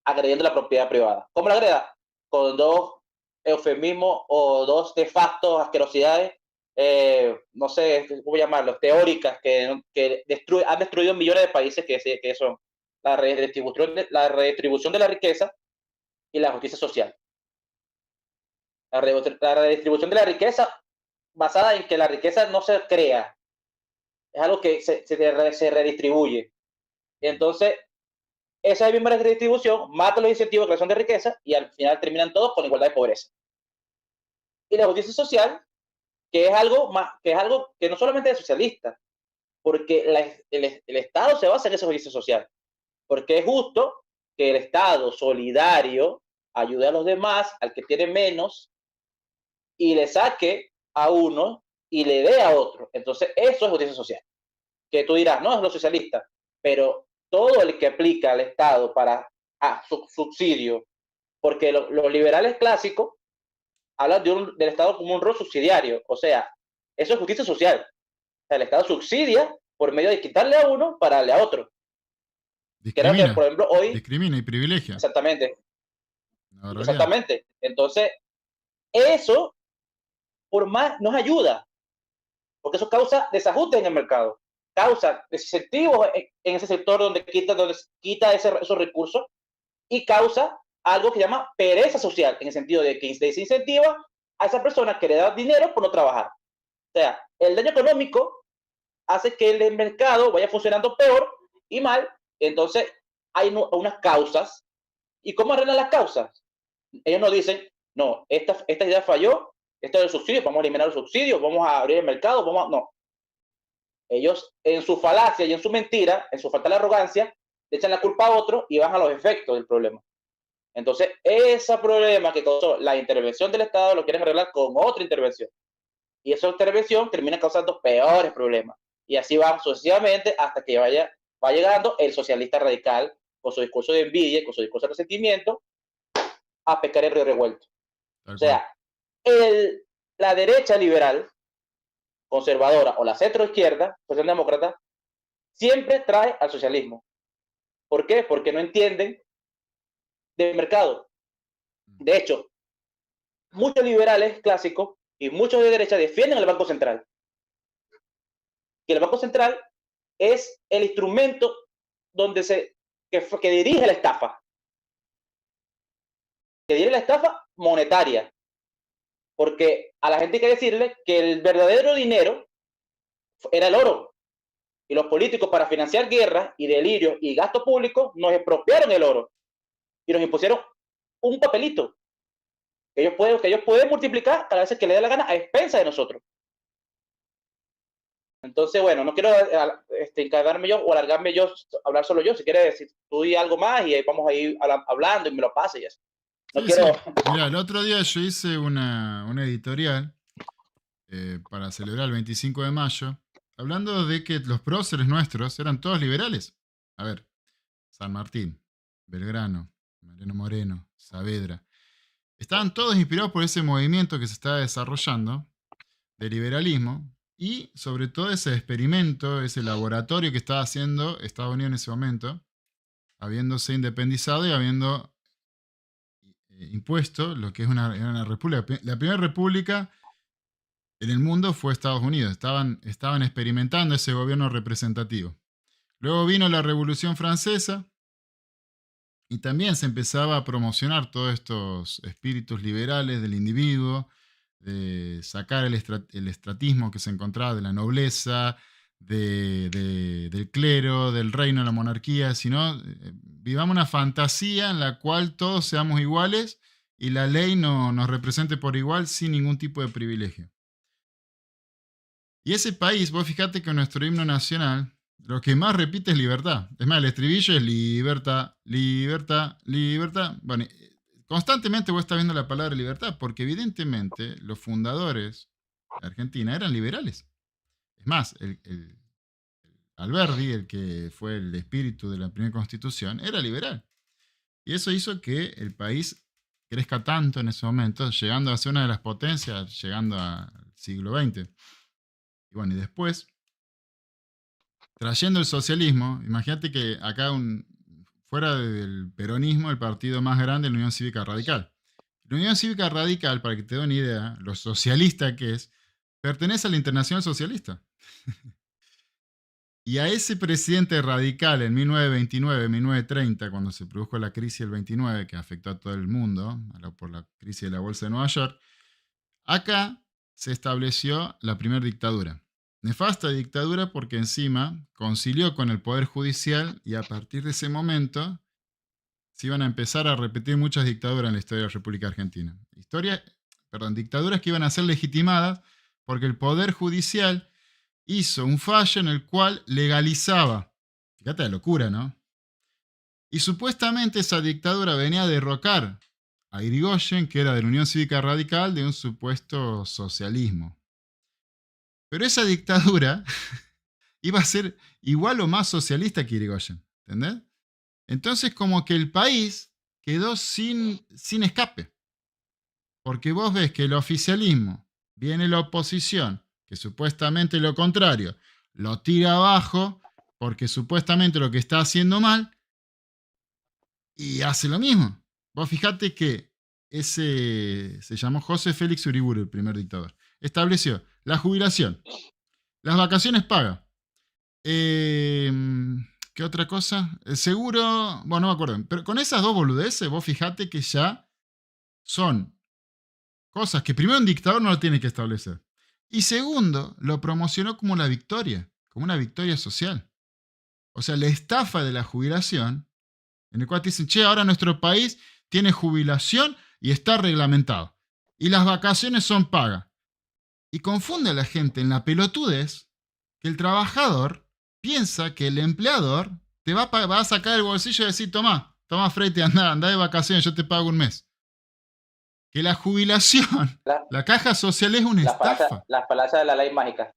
agrediendo la propiedad privada. ¿Cómo la agreda? Con dos eufemismos o dos de facto asquerosidades, no sé cómo llamarlos, teóricas, que han destruido millones de países, que son la redistribución de la riqueza y la justicia social. La redistribución de la riqueza basada en que la riqueza no se crea, es algo que se redistribuye. Y entonces, esa misma redistribución mata los incentivos de creación de riqueza y al final terminan todos con igualdad de pobreza. Y la justicia social, que es algo que no solamente es socialista, porque el Estado se basa en esa justicia social, porque es justo que el Estado solidario ayude a los demás, al que tiene menos, y le saque a uno y le dé a otro. Entonces, eso es justicia social. Que tú dirás, no, es lo socialista, pero todo el que aplica al Estado para subsidio, porque los liberales clásicos hablan del Estado como un rol subsidiario, o sea, eso es justicia social. O sea, el Estado subsidia por medio de quitarle a uno para darle a otro. Creo que, por ejemplo, hoy... Discrimina y privilegia. Exactamente. La barbaridad. Exactamente. Entonces, eso, por más, nos ayuda, porque eso causa desajuste en el mercado, causa desincentivos en ese sector donde quita esos recursos y causa algo que se llama pereza social, en el sentido de que desincentiva a esa persona que le da dinero por no trabajar. O sea, el daño económico hace que el mercado vaya funcionando peor y mal, entonces hay unas causas. ¿Y cómo arreglan las causas? Ellos nos dicen, no, esta idea falló, esto es el subsidio, vamos a eliminar los subsidios, vamos a abrir el mercado, no. Ellos, en su falacia y en su mentira, en su falta de arrogancia, le echan la culpa a otro y bajan los efectos del problema. Entonces, ese problema que causó la intervención del Estado lo quieren arreglar con otra intervención. Y esa intervención termina causando peores problemas. Y así va sucesivamente hasta que va llegando el socialista radical con su discurso de envidia, con su discurso de resentimiento, a pescar el río revuelto. O sea, la derecha liberal, conservadora o la centroizquierda, socialdemócrata, siempre trae al socialismo. ¿Por qué? Porque no entienden del mercado. De hecho, muchos liberales clásicos y muchos de derecha defienden el Banco Central. Que el Banco Central es el instrumento donde que dirige la estafa. Que dirige la estafa monetaria. Porque a la gente hay que decirle que el verdadero dinero era el oro. Y los políticos, para financiar guerras y delirios y gasto público, nos expropiaron el oro. Y nos impusieron un papelito que ellos pueden multiplicar cada vez que le dé la gana a expensa de nosotros. Entonces, bueno, no quiero encargarme yo o alargarme yo, hablar solo yo. Si quieres decir, tú di algo más y ahí vamos a ir hablando y me lo pases y así. No sí, quiero... sí. Mira, el otro día yo hice una editorial para celebrar el 25 de mayo, hablando de que los próceres nuestros eran todos liberales. A ver, San Martín, Belgrano, Mariano Moreno, Saavedra. Estaban todos inspirados por ese movimiento que se estaba desarrollando de liberalismo y sobre todo ese experimento, ese laboratorio que estaba haciendo Estados Unidos en ese momento, habiéndose independizado y habiendo impuesto lo que es una república. La primera república en el mundo fue Estados Unidos. Estaban experimentando ese gobierno representativo. Luego vino la Revolución Francesa y también se empezaba a promocionar todos estos espíritus liberales del individuo, de sacar el estratismo que se encontraba de la nobleza, del clero, del reino, de la monarquía, sino vivamos una fantasía en la cual todos seamos iguales y la ley nos represente por igual sin ningún tipo de privilegio. Y ese país, vos fijate que nuestro himno nacional, lo que más repite es libertad. Es más, el estribillo es libertad, libertad, libertad. Bueno, constantemente vos estás viendo la palabra libertad, porque evidentemente los fundadores de Argentina eran liberales. Es más, el Alberdi, el que fue el espíritu de la primera constitución, era liberal. Y eso hizo que el país crezca tanto en ese momento, llegando a ser una de las potencias, llegando al siglo XX. Y bueno, y después, trayendo el socialismo, imagínate que acá fuera del peronismo, el partido más grande es la Unión Cívica Radical. La Unión Cívica Radical, para que te dé una idea, lo socialista que es, pertenece a la Internacional Socialista. Y a ese presidente radical en 1929, 1930, cuando se produjo la crisis del 29, que afectó a todo el mundo, por la crisis de la Bolsa de Nueva York, acá se estableció la primera dictadura. Nefasta dictadura porque encima concilió con el Poder Judicial y a partir de ese momento se iban a empezar a repetir muchas dictaduras en la historia de la República Argentina. Dictaduras que iban a ser legitimadas porque el Poder Judicial hizo un fallo en el cual legalizaba, fíjate la locura, ¿no? Y supuestamente esa dictadura venía a derrocar a Irigoyen, que era de la Unión Cívica Radical, de un supuesto socialismo. Pero esa dictadura iba a ser igual o más socialista que Irigoyen, ¿entendés? Entonces como que el país quedó sin escape. Porque vos ves que el oficialismo, viene la oposición, que supuestamente lo contrario, lo tira abajo porque supuestamente lo que está haciendo mal y hace lo mismo. Vos fijate que ese se llamó José Félix Uriburu, el primer dictador. Estableció la jubilación, las vacaciones pagas. ¿Qué otra cosa? El seguro, bueno, no me acuerdo. Pero con esas dos boludeces, vos fijate que ya son cosas que primero un dictador no lo tiene que establecer. Y segundo, lo promocionó como una victoria social. O sea, la estafa de la jubilación, en el cual te dicen, che, ahora nuestro país tiene jubilación y está reglamentado. Y las vacaciones son pagas. Y confunde a la gente en la pelotudez que el trabajador piensa que el empleador te va a sacar el bolsillo y decir, tomá, toma Freite, anda de vacaciones, yo te pago un mes. Que la jubilación, La- la caja social es una estafa. las palacias de la ley mágica.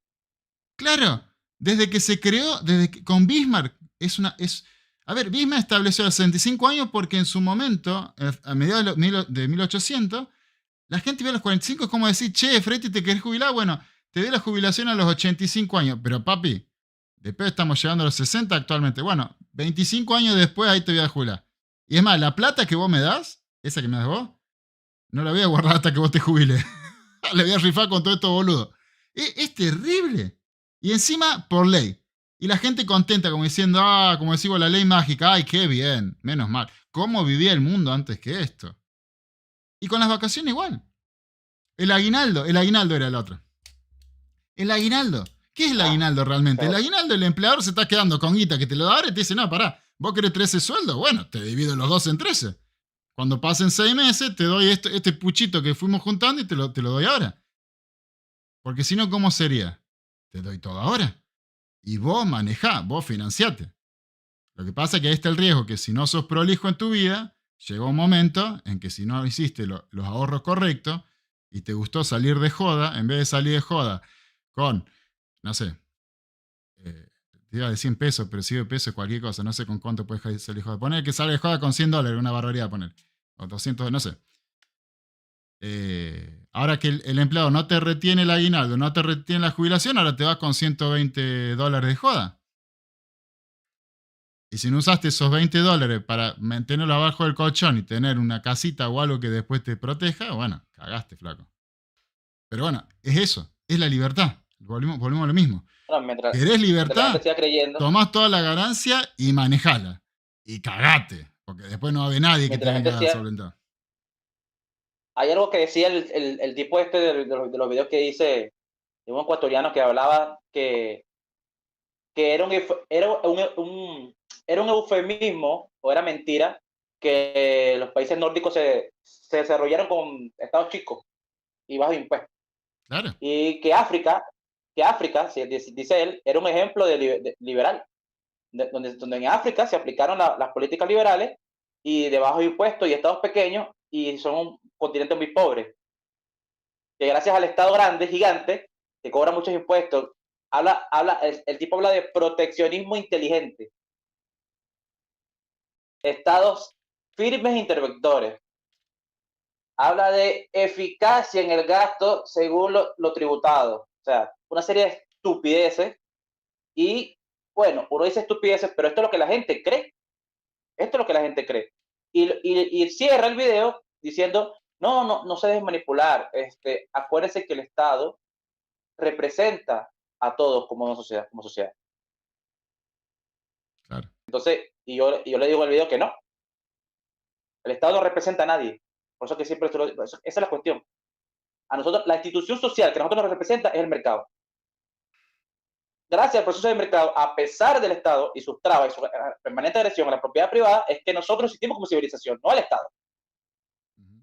Claro, desde que se creó, con Bismarck, a ver, Bismarck estableció los 65 años porque en su momento, a mediados de 1800, la gente ve a los 45 es como decir, che, Freite, ¿te querés jubilar? Bueno, te doy la jubilación a los 85 años. Pero papi, después estamos llegando a los 60 actualmente. Bueno, 25 años después ahí te voy a jubilar. Y es más, la plata que vos me das, esa que me das vos, no la voy a guardar hasta que vos te jubiles. La voy a rifar con todo esto boludo. Es terrible. Y encima, por ley. Y la gente contenta, como diciendo, como decimos, la ley mágica. Ay, qué bien, menos mal. ¿Cómo vivía el mundo antes que esto? Y con las vacaciones igual. El aguinaldo era el otro. El aguinaldo. ¿Qué es el aguinaldo realmente? El aguinaldo, el empleador se está quedando con guita que te lo da ahora y te dice, no, pará, vos querés 13 sueldos, bueno, te divido los dos en 13. Cuando pasen 6 meses, te doy este puchito que fuimos juntando y te lo doy ahora. Porque si no, ¿cómo sería? Te doy todo ahora. Y vos manejá, vos financiate. Lo que pasa es que ahí está el riesgo, que si no sos prolijo en tu vida, llega un momento en que si no hiciste los ahorros correctos y te gustó salir de joda, en vez de salir de joda con, no sé, te iba de 100 pesos, pero si de pesos cualquier cosa, no sé con cuánto puedes salir de joda. Poner que salga de joda con $100, una barbaridad poner. O 200, no sé. Ahora que el empleado no te retiene el aguinaldo, no te retiene la jubilación, ahora te vas con $120 de joda. Y si no usaste esos $20 para mantenerlo abajo del colchón y tener una casita o algo que después te proteja, bueno, cagaste, flaco. Pero bueno, es eso, es la libertad. Volvimos a lo mismo. Bueno, mientras ¿Querés la libertad? gente siga creyendo, Tomás toda la ganancia y manejala. Y cagate, porque después no va a haber nadie que te mientras la gente venga a siga, solventar. hay algo que decía el tipo este de los videos que hice, de un ecuatoriano que hablaba que era un eufemismo o era mentira que los países nórdicos se desarrollaron con estados chicos y bajos impuestos. Claro. Y que África, dice él, era un ejemplo de liberal, donde en África se aplicaron las políticas liberales y de bajos impuestos y estados pequeños y son un continente muy pobre. Que gracias al Estado grande, gigante, que cobra muchos impuestos, el tipo habla de proteccionismo inteligente. Estados firmes e interventores. Habla de eficacia en el gasto según lo tributado. O sea, una serie de estupideces. Y bueno, uno dice estupideces, pero esto es lo que la gente cree. Esto es lo que la gente cree. Y cierra el video diciendo, no se dejen manipular. Acuérdense que el Estado representa a todos como una sociedad, como sociedad. Claro. Entonces, yo le digo en el video que no. El Estado no representa a nadie. Por eso que siempre esa es la cuestión. A nosotros, la institución social que a nosotros nos representa es el mercado. Gracias al proceso de mercado, a pesar del Estado y sus trabas y su permanente agresión a la propiedad privada, es que nosotros existimos como civilización, no al Estado.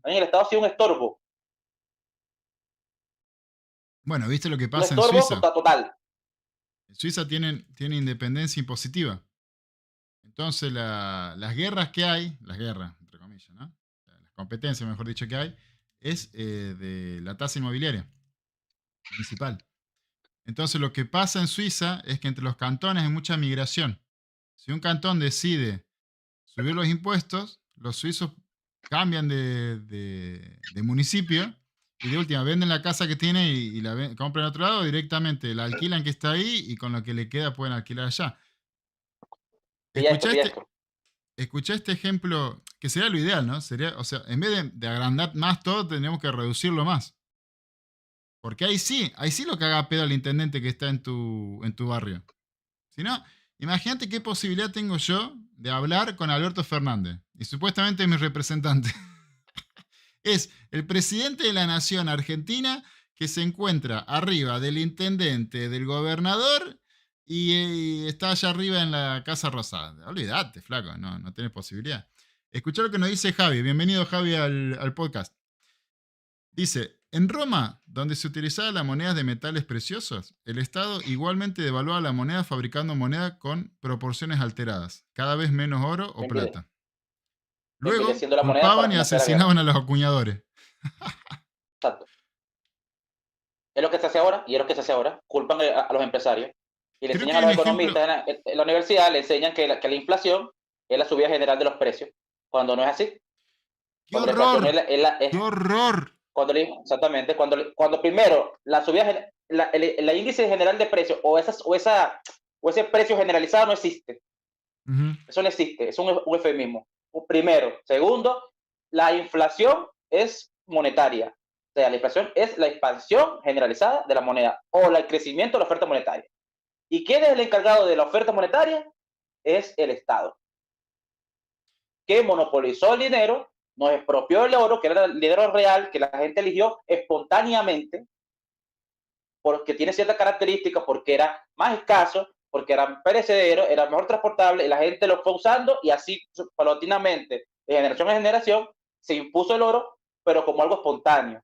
El Estado ha sido un estorbo. Bueno, ¿viste lo que Un pasa en estorbo Suiza? total. En Suiza tiene independencia impositiva. Entonces las guerras que hay, las guerras, entre comillas, ¿no? Las competencias, mejor dicho, que hay, es de la tasa inmobiliaria municipal. Entonces lo que pasa en Suiza es que entre los cantones hay mucha migración. Si un cantón decide subir los impuestos, los suizos cambian de municipio y de última venden la casa que tiene y la compran en otro lado, directamente la alquilan que está ahí y con lo que le queda pueden alquilar allá. Escuché este ejemplo, que sería lo ideal, ¿no? Sería, o sea, en vez de agrandar más todo, tendríamos que reducirlo más. Porque ahí sí lo caga pedo al intendente que está en tu barrio. Si no, imagínate qué posibilidad tengo yo de hablar con Alberto Fernández. Y supuestamente es mi representante. Es el presidente de la nación argentina que se encuentra arriba del intendente, del gobernador y está allá arriba en la Casa Rosada. Olvídate, flaco, no tienes posibilidad. Escuchá lo que nos dice Javi. Bienvenido, Javi, al podcast. Dice, en Roma, donde se utilizaba la moneda de metales preciosos, el Estado igualmente devaluaba la moneda fabricando moneda con proporciones alteradas, cada vez menos oro o plata. Luego envileciendo la moneda para culpaban y financiar la guerra. asesinaban a los acuñadores. Exacto. Es lo que se hace ahora y es lo que se hace ahora. Culpan a los empresarios y le Creo que enseñan a hay un los ejemplo. economistas en la universidad, le enseñan que la inflación es la subida general de los precios, cuando no es así. ¡Qué Cuando la inflación horror! ¡Qué horror! exactamente, cuando primero la subida, la índice general de precios o ese precio generalizado no existe. Ujú. Eso no existe, es un eufemismo. Primero. Segundo, la inflación es monetaria. O sea, la inflación es la expansión generalizada de la moneda o el crecimiento de la oferta monetaria. ¿Y quién es el encargado de la oferta monetaria? Es el Estado, que monopolizó el dinero, nos expropió el oro, que era el dinero real, que la gente eligió espontáneamente, porque tiene ciertas características, porque era más escaso, porque era perecedero, era mejor transportable, y la gente lo fue usando, y así paulatinamente, de generación en generación, se impuso el oro, pero como algo espontáneo.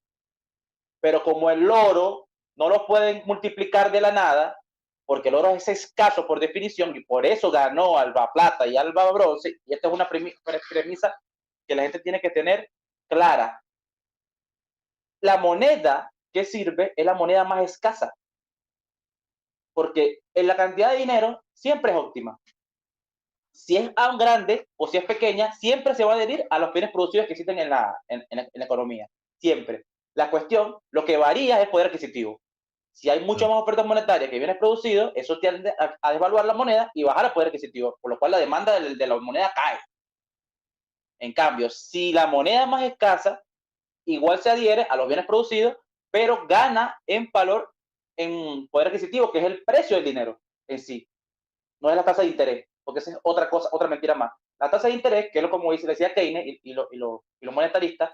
Pero como el oro no lo pueden multiplicar de la nada, porque el oro es escaso por definición, y por eso ganó Alba Plata y Alba Bronce, y esta es una premisa que la gente tiene que tener clara. La moneda que sirve es la moneda más escasa, porque en la cantidad de dinero siempre es óptima. Si es grande o si es pequeña, siempre se va a adherir a los bienes producidos que existen en la economía. Siempre. La cuestión, lo que varía es el poder adquisitivo. Si hay mucha más oferta monetaria que bienes producidos, eso tiende a devaluar la moneda y bajar el poder adquisitivo, por lo cual la demanda de la moneda cae. En cambio, si la moneda es más escasa, igual se adhiere a los bienes producidos, pero gana en valor, en poder adquisitivo, que es el precio del dinero en sí. No es la tasa de interés, porque esa es otra cosa, otra mentira más. La tasa de interés, que es lo como decía Keynes y los monetaristas,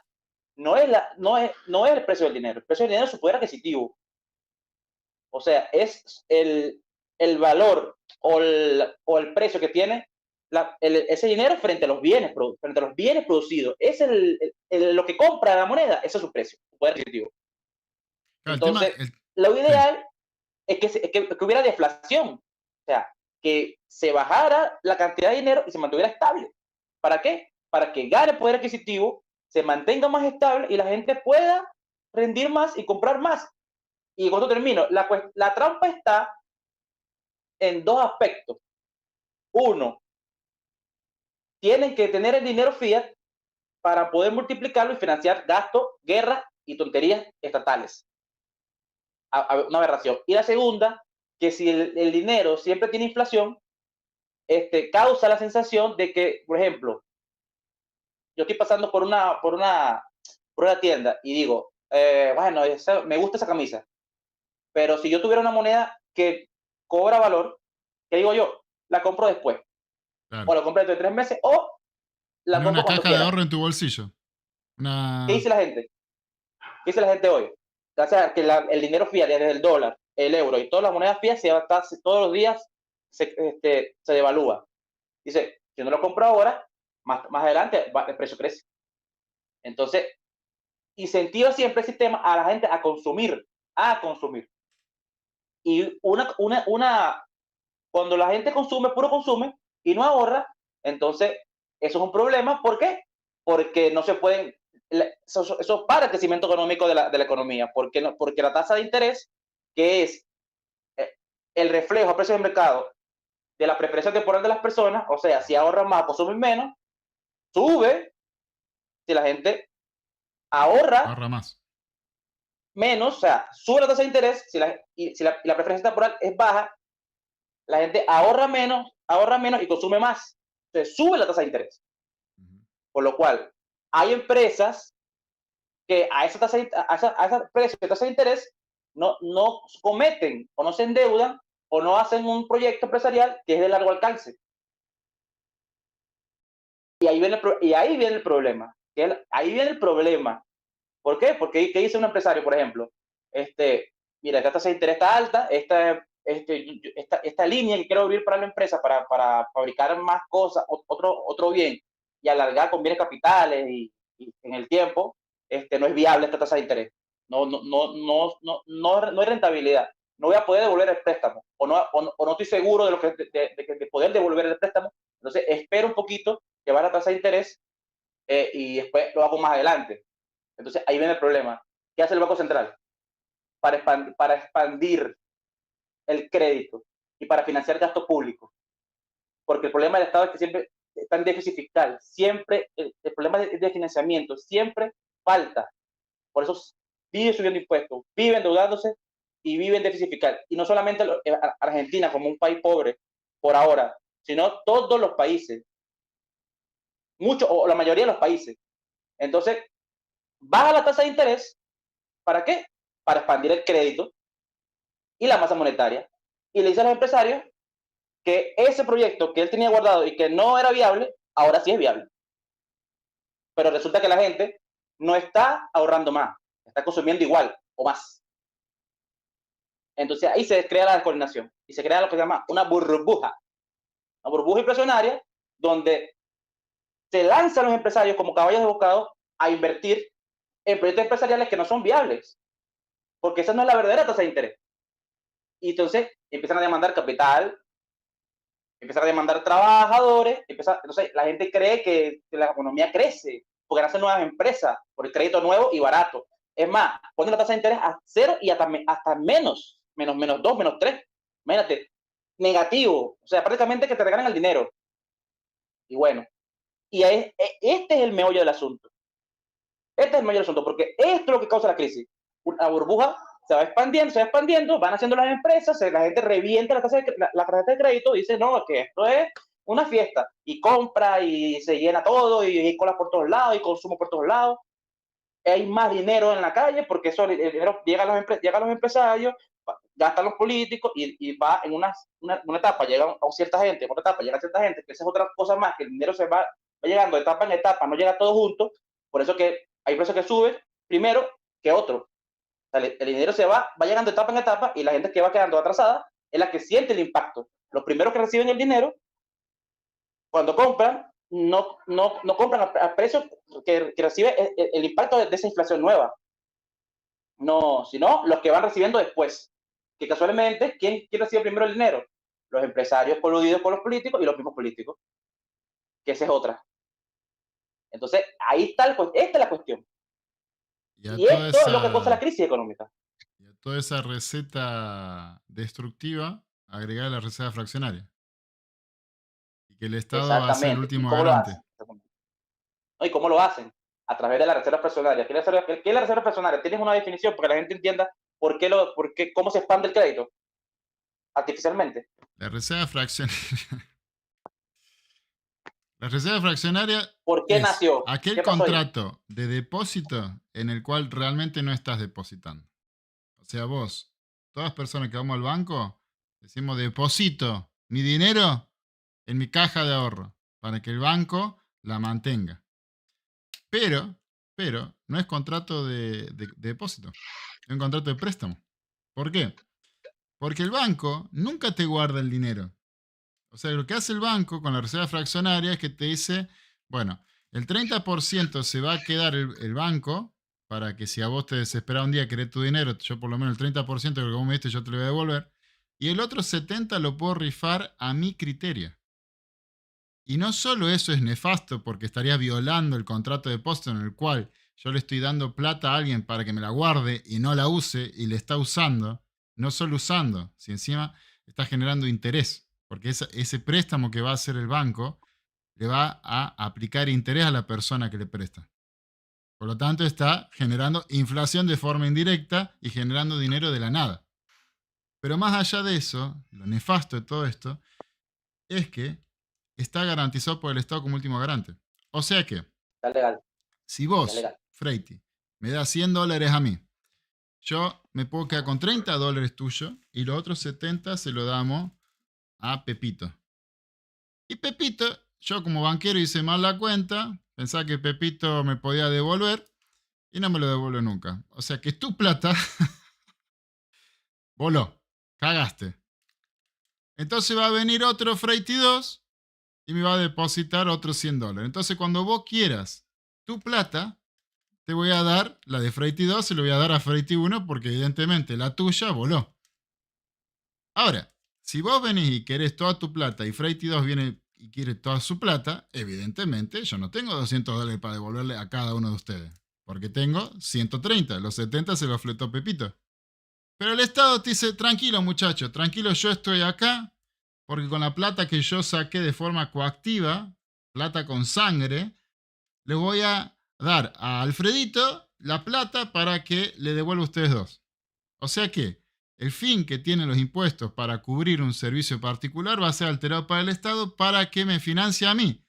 no es el precio del dinero. El precio del dinero es su poder adquisitivo. O sea, es el valor o el precio que tiene ese dinero frente a los bienes producidos. Es lo que compra la moneda, ese es su precio, su poder adquisitivo. Claro, el tema. Entonces, lo Sí. ideal es que hubiera deflación. O sea, que se bajara la cantidad de dinero y se mantuviera estable. ¿Para qué? Para que gane poder adquisitivo, se mantenga más estable y la gente pueda rendir más y comprar más. Y cuando termino, la trampa está en dos aspectos. Uno, tienen que tener el dinero fiat para poder multiplicarlo y financiar gastos, guerras y tonterías estatales. Una aberración. Y la segunda, que si el dinero siempre tiene inflación, causa la sensación de que, por ejemplo, yo estoy pasando por una tienda y digo, bueno, me gusta esa camisa, pero si yo tuviera una moneda que cobra valor, ¿qué digo yo? La compro después, Claro. o la compro dentro de 3 meses, o la Tener compro una cuando caja de quiera. ahorro en tu bolsillo. ¿Qué Una. dice la gente? ¿Qué dice la gente hoy? O sea, que el dinero fiat, desde el dólar, el euro y todas las monedas fiat, todos los días se devalúa. Dice, si no lo compro ahora, más adelante el precio crece. Entonces, incentiva siempre el sistema a la gente a consumir, a consumir. Y cuando la gente consume, puro consume, y no ahorra, entonces eso es un problema. ¿Por qué? Porque no se pueden, eso para el crecimiento económico de la economía, porque la tasa de interés, que es eh, el reflejo a precio de mercado de la preferencia temporal de las personas, o sea, si ahorran más, consumen menos, sube si la gente ahorra Ahorra más. menos, o sea, sube la tasa de interés, si la preferencia temporal es baja, la gente ahorra menos y consume más. Entonces sube la tasa de interés. Por lo cual, hay empresas que a ese precio de tasa de interés no cometen o no se endeudan o no hacen un proyecto empresarial que es de largo alcance. Y ahí viene el problema. Ahí viene el problema. ¿Por qué? Porque ¿qué dice un empresario, por ejemplo? Mira, esta tasa de interés está alta, esta línea que quiero abrir para la empresa para fabricar más cosas, otro bien, y alargar con bienes capitales y en el tiempo, no es viable esta tasa de interés. No hay rentabilidad. No voy a poder devolver el préstamo, o no estoy seguro de poder devolver el préstamo. Entonces, espero un poquito que va la tasa de interés y después lo hago más adelante. Entonces ahí viene el problema. ¿Qué hace el Banco Central? Para expandir el crédito y para financiar gasto público. Porque el problema del Estado es que siempre está en déficit fiscal, siempre el problema de financiamiento siempre falta. Por eso vive subiendo impuestos, vive endeudándose y vive en déficit fiscal. Y no solamente Argentina como un país pobre por ahora, sino todos los países, muchos o la mayoría de los países. Entonces, baja la tasa de interés, ¿para qué? Para expandir el crédito y la masa monetaria. Y le dice a los empresarios que ese proyecto que él tenía guardado y que no era viable, ahora sí es viable. Pero resulta que la gente no está ahorrando más, está consumiendo igual o más. Entonces ahí se crea la descoordinación y se crea lo que se llama una burbuja inflacionaria donde se lanzan los empresarios como caballos de bocado a invertir en proyectos empresariales que no son viables, porque esa no es la verdadera tasa de interés. Y entonces empiezan a demandar capital, empiezan a demandar trabajadores, entonces la gente cree que la economía crece, porque nacen nuevas empresas, por el crédito nuevo y barato. Es más, ponen la tasa de interés a cero y hasta menos 2, menos 3. Imagínate, negativo, o sea, prácticamente que te regalan el dinero. Y bueno, este es el meollo del asunto. Este es el meollo del asunto, porque esto es lo que causa la crisis. Una burbuja se va expandiendo, van haciendo las empresas, la gente revienta la tarjeta de crédito y dice, no, que esto es una fiesta, y compra y se llena todo, y hay colas por todos lados, y consumo por todos lados, hay más dinero en la calle, porque eso, el dinero llega a los empresarios, gastan los políticos, y va en una etapa, llega a cierta gente, en otra etapa llega a cierta gente, que esa es otra cosa más, que el dinero se va llegando de etapa en etapa, no llega todo junto, por eso que hay precios que suben primero que otro. O sea, el dinero se va llegando de etapa en etapa y la gente que va quedando atrasada es la que siente el impacto. Los primeros que reciben el dinero, cuando compran, no compran al precio que recibe el impacto de esa inflación nueva. No, sino los que van recibiendo después. Que casualmente, ¿quién recibe primero el dinero? Los empresarios coludidos con los políticos y los mismos políticos. Que esa es otra. Entonces, ahí está, esta es la cuestión. Y esto es lo que causa la crisis económica. Y a toda esa receta destructiva, agregar la receta fraccionaria. Y que el Estado va a ser el último garante. ¿Y cómo lo hacen? A través de la reserva fraccionaria. ¿Qué es la reserva fraccionaria? Tienes una definición para que la gente entienda cómo se expande el crédito artificialmente. La reserva fraccionaria. La reserva fraccionaria ¿Por qué nació? Aquel contrato de depósito en el cual realmente no estás depositando. O sea, vos, todas personas que vamos al banco, decimos deposito mi dinero en mi caja de ahorro para que el banco la mantenga. Pero no es contrato de depósito, es un contrato de préstamo. ¿Por qué? Porque el banco nunca te guarda el dinero. O sea, lo que hace el banco con la reserva fraccionaria es que te dice, bueno, el 30% se va a quedar el banco para que si a vos te desespera un día querés tu dinero, yo por lo menos el 30% de lo que vos me diste yo te lo voy a devolver, y el otro 70% lo puedo rifar a mi criterio. Y no solo eso es nefasto porque estaría violando el contrato de depósito en el cual yo le estoy dando plata a alguien para que me la guarde y no la use y le está usando, no solo usando, si encima está generando interés. Porque ese préstamo que va a hacer el banco le va a aplicar interés a la persona que le presta. Por lo tanto, está generando inflación de forma indirecta y generando dinero de la nada. Pero más allá de eso, lo nefasto de todo esto es que está garantizado por el Estado como último garante. O sea que, está legal. Si vos, Freiti, me das $100 a mí, yo me puedo quedar con $30 tuyo y los otros 70 se lo damos a Pepito. Y Pepito, yo como banquero hice mal la cuenta, pensaba que Pepito me podía devolver y no me lo devuelve nunca. O sea que tu plata voló, cagaste. Entonces va a venir otro Freiti 2 y me va a depositar otros $100. Entonces cuando vos quieras tu plata, te voy a dar la de Freiti 2, se lo voy a dar a Freiti 1 porque evidentemente la tuya voló. Ahora, si vos venís y querés toda tu plata y Freiti 2 viene y quiere toda su plata, evidentemente yo no tengo $200 para devolverle a cada uno de ustedes, porque tengo 130, los 70 se los fletó Pepito. Pero el Estado te dice, tranquilo muchacho, tranquilo, yo estoy acá, porque con la plata que yo saqué de forma coactiva, plata con sangre, le voy a dar a Alfredito la plata para que le devuelva a ustedes dos. O sea que el fin que tienen los impuestos para cubrir un servicio particular va a ser alterado para el Estado para que me financie a mí,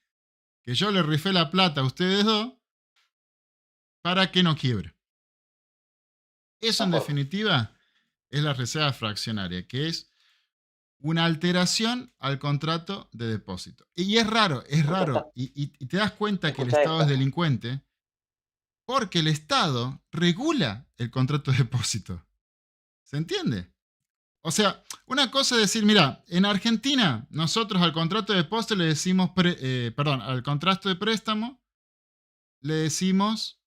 que yo le rifé la plata a ustedes dos para que no quiebre. Eso en definitiva es la reserva fraccionaria, que es una alteración al contrato de depósito. Y es raro, y te das cuenta que el Estado es delincuente porque el Estado regula el contrato de depósito. ¿Se entiende? O sea, una cosa es decir, mira, en Argentina nosotros al contrato de depósito le decimos, al contrato de préstamo le decimos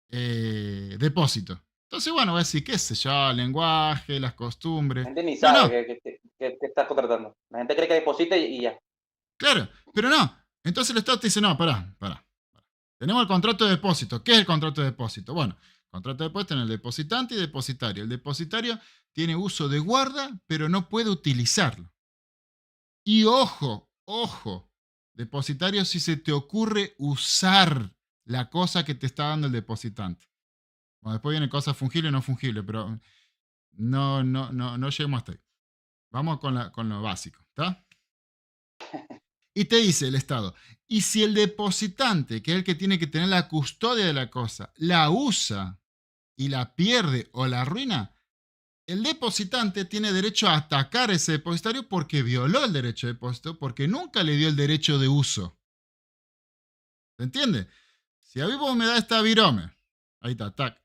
depósito. Entonces, bueno, voy a decir, qué sé yo, el lenguaje, las costumbres. La gente ni No, sabe que estás contratando. La gente cree que deposita y ya. claro, pero no. Entonces el Estado te dice, no, pará. Tenemos el contrato de depósito. ¿Qué es el contrato de depósito? Bueno, el contrato de depósito tiene el depositante y depositario. El depositario tiene uso de guarda, pero no puede utilizarlo. Y ojo, depositario, si se te ocurre usar la cosa que te está dando el depositante. Bueno, después viene cosas fungibles y no fungibles, pero no lleguemos hasta ahí. Vamos con lo básico, ¿está? Y te dice el Estado, y si el depositante, que es el que tiene que tener la custodia de la cosa, la usa y la pierde o la arruina, el depositante tiene derecho a atacar a ese depositario porque violó el derecho de depósito, porque nunca le dio el derecho de uso. ¿Se entiende? Si a mí vos me das esta virome, ahí está, tac,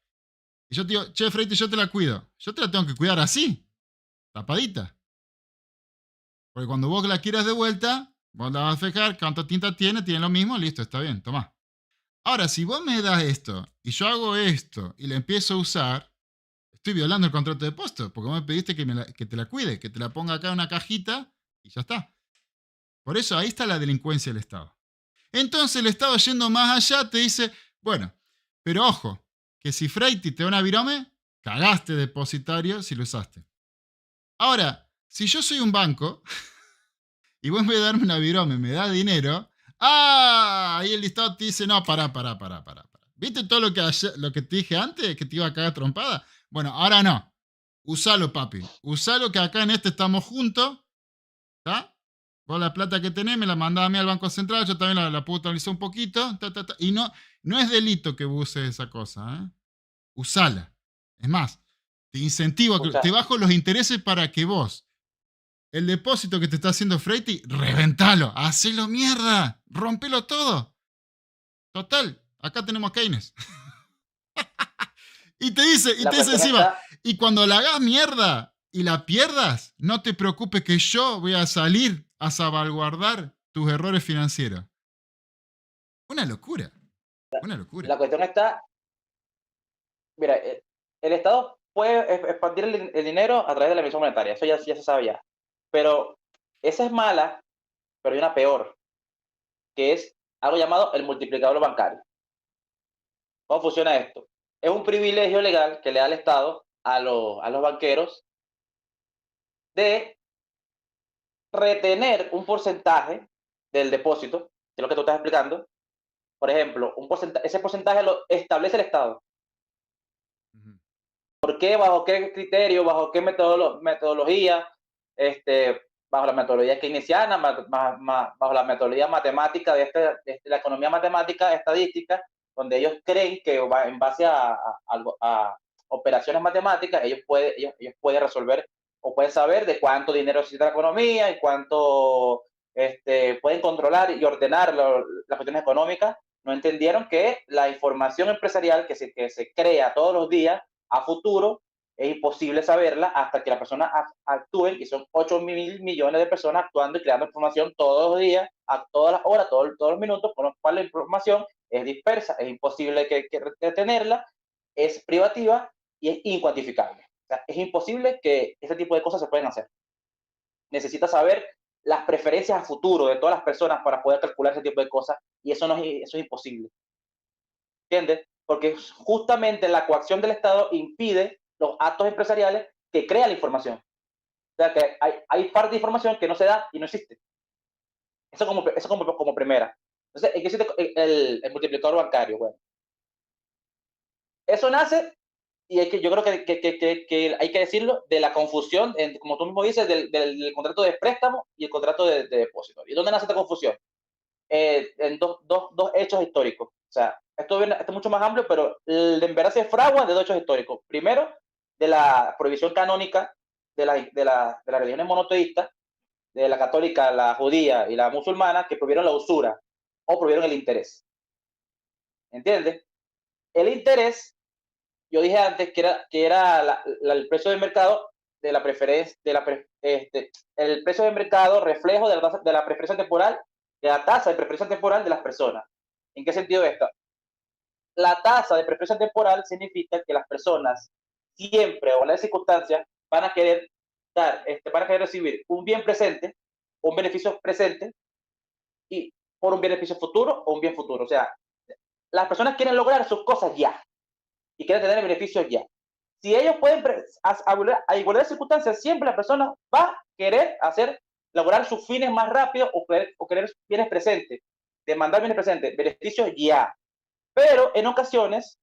y yo te digo, che, Freite, yo te la cuido, yo te la tengo que cuidar así, tapadita. Porque cuando vos la quieras de vuelta, vos la vas a fijar, cuánta tinta tiene lo mismo, listo, está bien, tomá. Ahora, si vos me das esto y yo hago esto y la empiezo a usar, estoy violando el contrato de depósito, porque vos me pediste que te la cuide, que te la ponga acá en una cajita y ya está. Por eso ahí está la delincuencia del Estado. Entonces el Estado, yendo más allá, te dice, bueno, pero ojo, que si Freiti te da una virome, cagaste depositario si lo usaste. Ahora, si yo soy un banco y vos en vez de darme una virome me da dinero, ahí el Estado te dice, no, pará. ¿Viste todo lo que te dije antes, que te iba a cagar trompada? Bueno, ahora no. Usalo, papi. Usalo, que acá en este estamos juntos. ¿Está? Vos la plata que tenés me la mandás a mí al Banco Central, yo también la puedo utilizar un poquito. Y no es delito que uses esa cosa. ¿eh? Usala. Es más, te incentivo, te bajo los intereses para que vos, el depósito que te está haciendo Freiti, reventalo, hacelo mierda, rompelo todo. Total, acá tenemos Keynes. y te dice encima, y cuando la hagas mierda y la pierdas, no te preocupes que yo voy a salir a salvaguardar tus errores financieros. Una locura. La cuestión está, mira, el Estado puede expandir el dinero a través de la emisión monetaria, eso ya se sabe ya. Pero esa es mala, pero hay una peor, que es algo llamado el multiplicador bancario. ¿Cómo funciona esto? Es un privilegio legal que le da el Estado a los banqueros de retener un porcentaje del depósito, que es lo que tú estás explicando. Por ejemplo, ese porcentaje lo establece el Estado. ¿Por qué? ¿Bajo qué criterio? ¿Bajo qué metodología? Bajo la metodología keynesiana, bajo la metodología matemática de la economía matemática estadística, donde ellos creen que en base a operaciones matemáticas ellos pueden resolver o pueden saber de cuánto dinero necesita la economía y cuánto pueden controlar y ordenar las cuestiones económicas. No entendieron que la información empresarial que se crea todos los días a futuro es imposible saberla hasta que la persona actúe, y son 8.000 millones de personas actuando y creando información todos los días, a todas las horas, todos los minutos, con lo cual la información es dispersa, es imposible que retenerla, es privativa y es incuantificable. O sea, es imposible que ese tipo de cosas se puedan hacer. Necesitas saber las preferencias a futuro de todas las personas para poder calcular ese tipo de cosas, y eso, eso es imposible. ¿Entiendes? Porque justamente la coacción del Estado impide los actos empresariales que crean la información. O sea, que hay parte de información que no se da y no existe. Eso como primera. Entonces, ¿en qué existe el multiplicador bancario? Bueno, eso nace, y yo creo que hay que decirlo, de la confusión, como tú mismo dices, del contrato de préstamo y el contrato de depósito. ¿Y dónde nace esta confusión? En dos hechos históricos. O sea, esto es mucho más amplio, pero en verdad se fragua de dos hechos históricos. Primero, de la prohibición canónica de las religiones monoteístas, de la católica, la judía y la musulmana, que prohibieron la usura o prohibieron el interés. ¿Entiendes? El interés, yo dije antes que era el precio de mercado de la preferencia, el precio de mercado reflejo de la preferencia temporal, de la tasa de preferencia temporal de las personas. ¿En qué sentido esto? La tasa de preferencia temporal significa que las personas siempre o en las circunstancias van a querer van a querer recibir un bien presente, un beneficio presente y por un beneficio futuro o un bien futuro. O sea, las personas quieren lograr sus cosas ya y quieren tener beneficios ya. Si ellos pueden, a igualdad de circunstancias, siempre la persona va a querer lograr sus fines más rápido o querer bienes presentes, demandar bienes presentes, beneficios ya. Pero en ocasiones,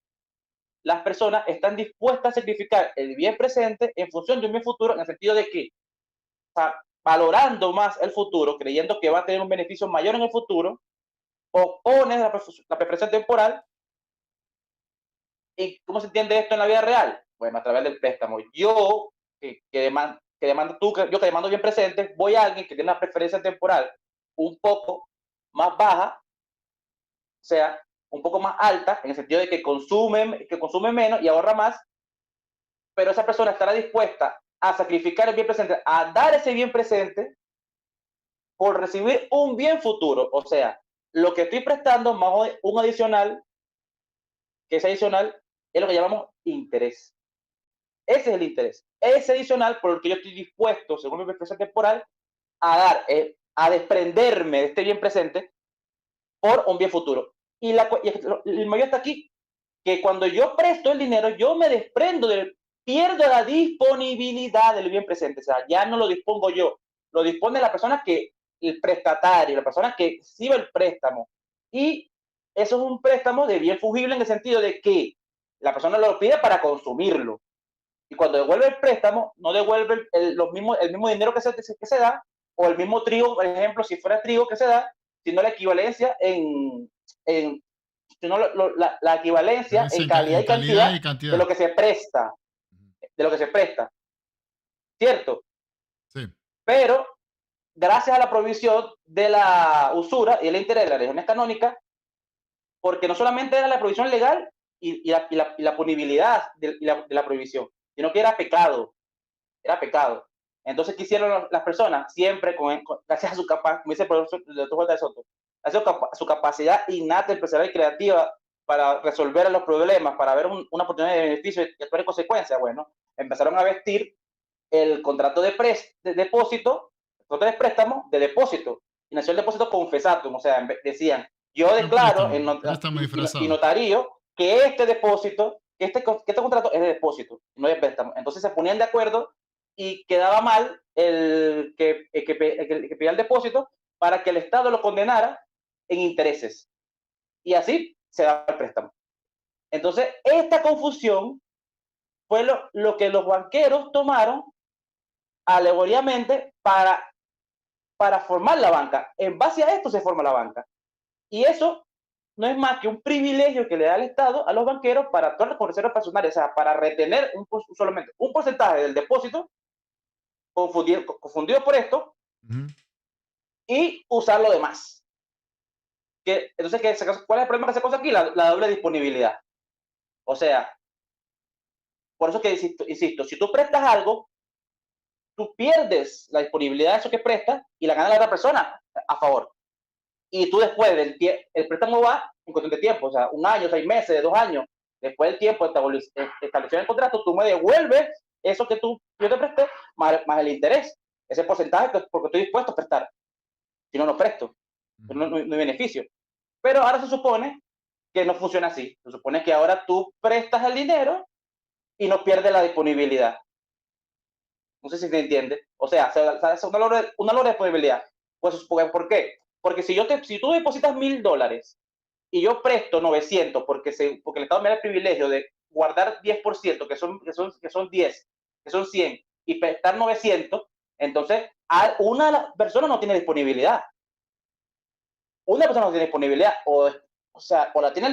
las personas están dispuestas a sacrificar el bien presente en función de un bien futuro, en el sentido de que, o sea, valorando más el futuro, creyendo que va a tener un beneficio mayor en el futuro, opones la preferencia temporal. ¿Y cómo se entiende esto en la vida real? Bueno, a través del préstamo. Yo, que demando bien presente, voy a alguien que tiene una preferencia temporal un poco más baja, o sea, un poco más alta, en el sentido de que consume menos y ahorra más, pero esa persona estará dispuesta a sacrificar el bien presente, a dar ese bien presente por recibir un bien futuro. O sea, lo que estoy prestando más un adicional, que ese adicional es lo que llamamos interés. Ese es el interés. Ese adicional por el que yo estoy dispuesto, según mi preferencia temporal, a dar, a desprenderme de este bien presente por un bien futuro. Y el mayor está aquí, que cuando yo presto el dinero, yo me desprendo pierdo la disponibilidad del bien presente. O sea, ya no lo dispongo yo, lo dispone la persona el prestatario, la persona que recibe el préstamo. Y eso es un préstamo de bien fungible en el sentido de que la persona lo pide para consumirlo. Y cuando devuelve el préstamo, no devuelve el mismo dinero que se da, o el mismo trigo, por ejemplo, si fuera trigo que se da, sino la equivalencia sino la equivalencia en calidad y cantidad de lo que se presta, ¿cierto? Sí. Pero gracias a la prohibición de la usura y el interés de las religiones canónicas, porque no solamente era la prohibición legal y la punibilidad de la prohibición, sino que era pecado. Entonces, ¿qué hicieron las personas? Siempre, gracias a su capacidad, como dice el profesor de Soto, gracias a su capacidad innata, empresarial y creativa para resolver los problemas, para ver una oportunidad de beneficio y actuar en consecuencia, bueno, empezaron a vestir el contrato de depósito, el contrato de préstamo de depósito, y nació el depósito confesatum, o sea, decían, yo declaro y notario que este depósito, que este contrato es de depósito, no de préstamo. Entonces se ponían de acuerdo y quedaba mal el que pedía el depósito para que el Estado lo condenara en intereses. Y así se da el préstamo. Entonces, esta confusión fue lo que los banqueros tomaron alegóricamente para formar la banca. En base a esto se forma la banca. Y eso no es más que un privilegio que le da el Estado a los banqueros para actuar con reservas personales, o sea, para retener solamente un porcentaje del depósito confundido por esto y usar lo demás. Entonces, ¿cuál es el problema que se cosa aquí? La doble disponibilidad. O sea, por eso que insisto, si tú prestas algo, tú pierdes la disponibilidad de eso que prestas y la gana la otra persona a favor. Y tú después el préstamo va en cuestión de tiempo, o sea, 1 año, 6 meses, 2 años, después del tiempo establecido en el contrato, tú me devuelves eso que yo te presté más el interés. ese porcentaje porque estoy dispuesto a prestar. Si no, no presto. No hay beneficio. Pero ahora se supone que no funciona así. Se supone que ahora tú prestas el dinero y no pierdes la disponibilidad. No sé si se entiende. O sea, es una logro de disponibilidad. Pues, ¿por qué? Porque si tú depositas $1,000 y yo presto 900 porque el Estado me da el privilegio de guardar 10%, que son 10, que son 100, y prestar 900, entonces una persona no tiene disponibilidad. Una persona no tiene disponibilidad, o la tiene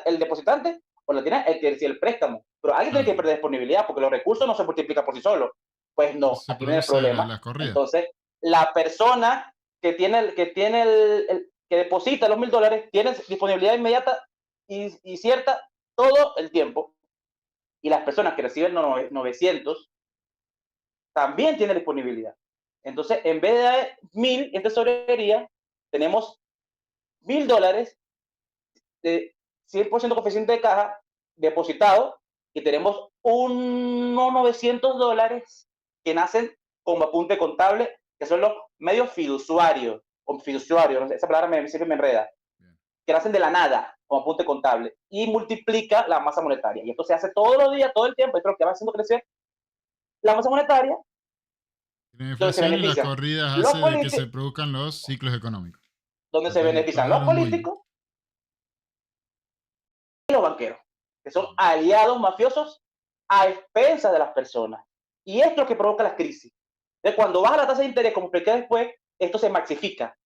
el depositante o la tiene el préstamo. Pero alguien tiene que perder disponibilidad porque los recursos no se multiplican por sí solos. Pues no, Se aquí viene el produce problema. las corridas. Entonces, la persona que deposita los $1,000 tiene disponibilidad inmediata y cierta todo el tiempo. Y las personas que reciben 900 también tienen disponibilidad. Entonces, en vez de 1,000 en tesorería, tenemos $1,000 de 100% coeficiente de caja depositado y tenemos unos $900 que nacen como apunte contable, que son los medios fiduciarios, o fiduciarios, esa palabra siempre me enreda, que nacen de la nada como apunte contable y multiplica la masa monetaria. Y esto se hace todos los días, todo el tiempo, esto es lo que va haciendo crecer la masa monetaria. La inflación y las corridas hace de que se produzcan los ciclos económicos. Donde se benefician los políticos y los banqueros, que son aliados mafiosos a expensas de las personas. Y esto es lo que provoca las crisis. Entonces, cuando baja la tasa de interés, como expliqué después, esto se maxifica.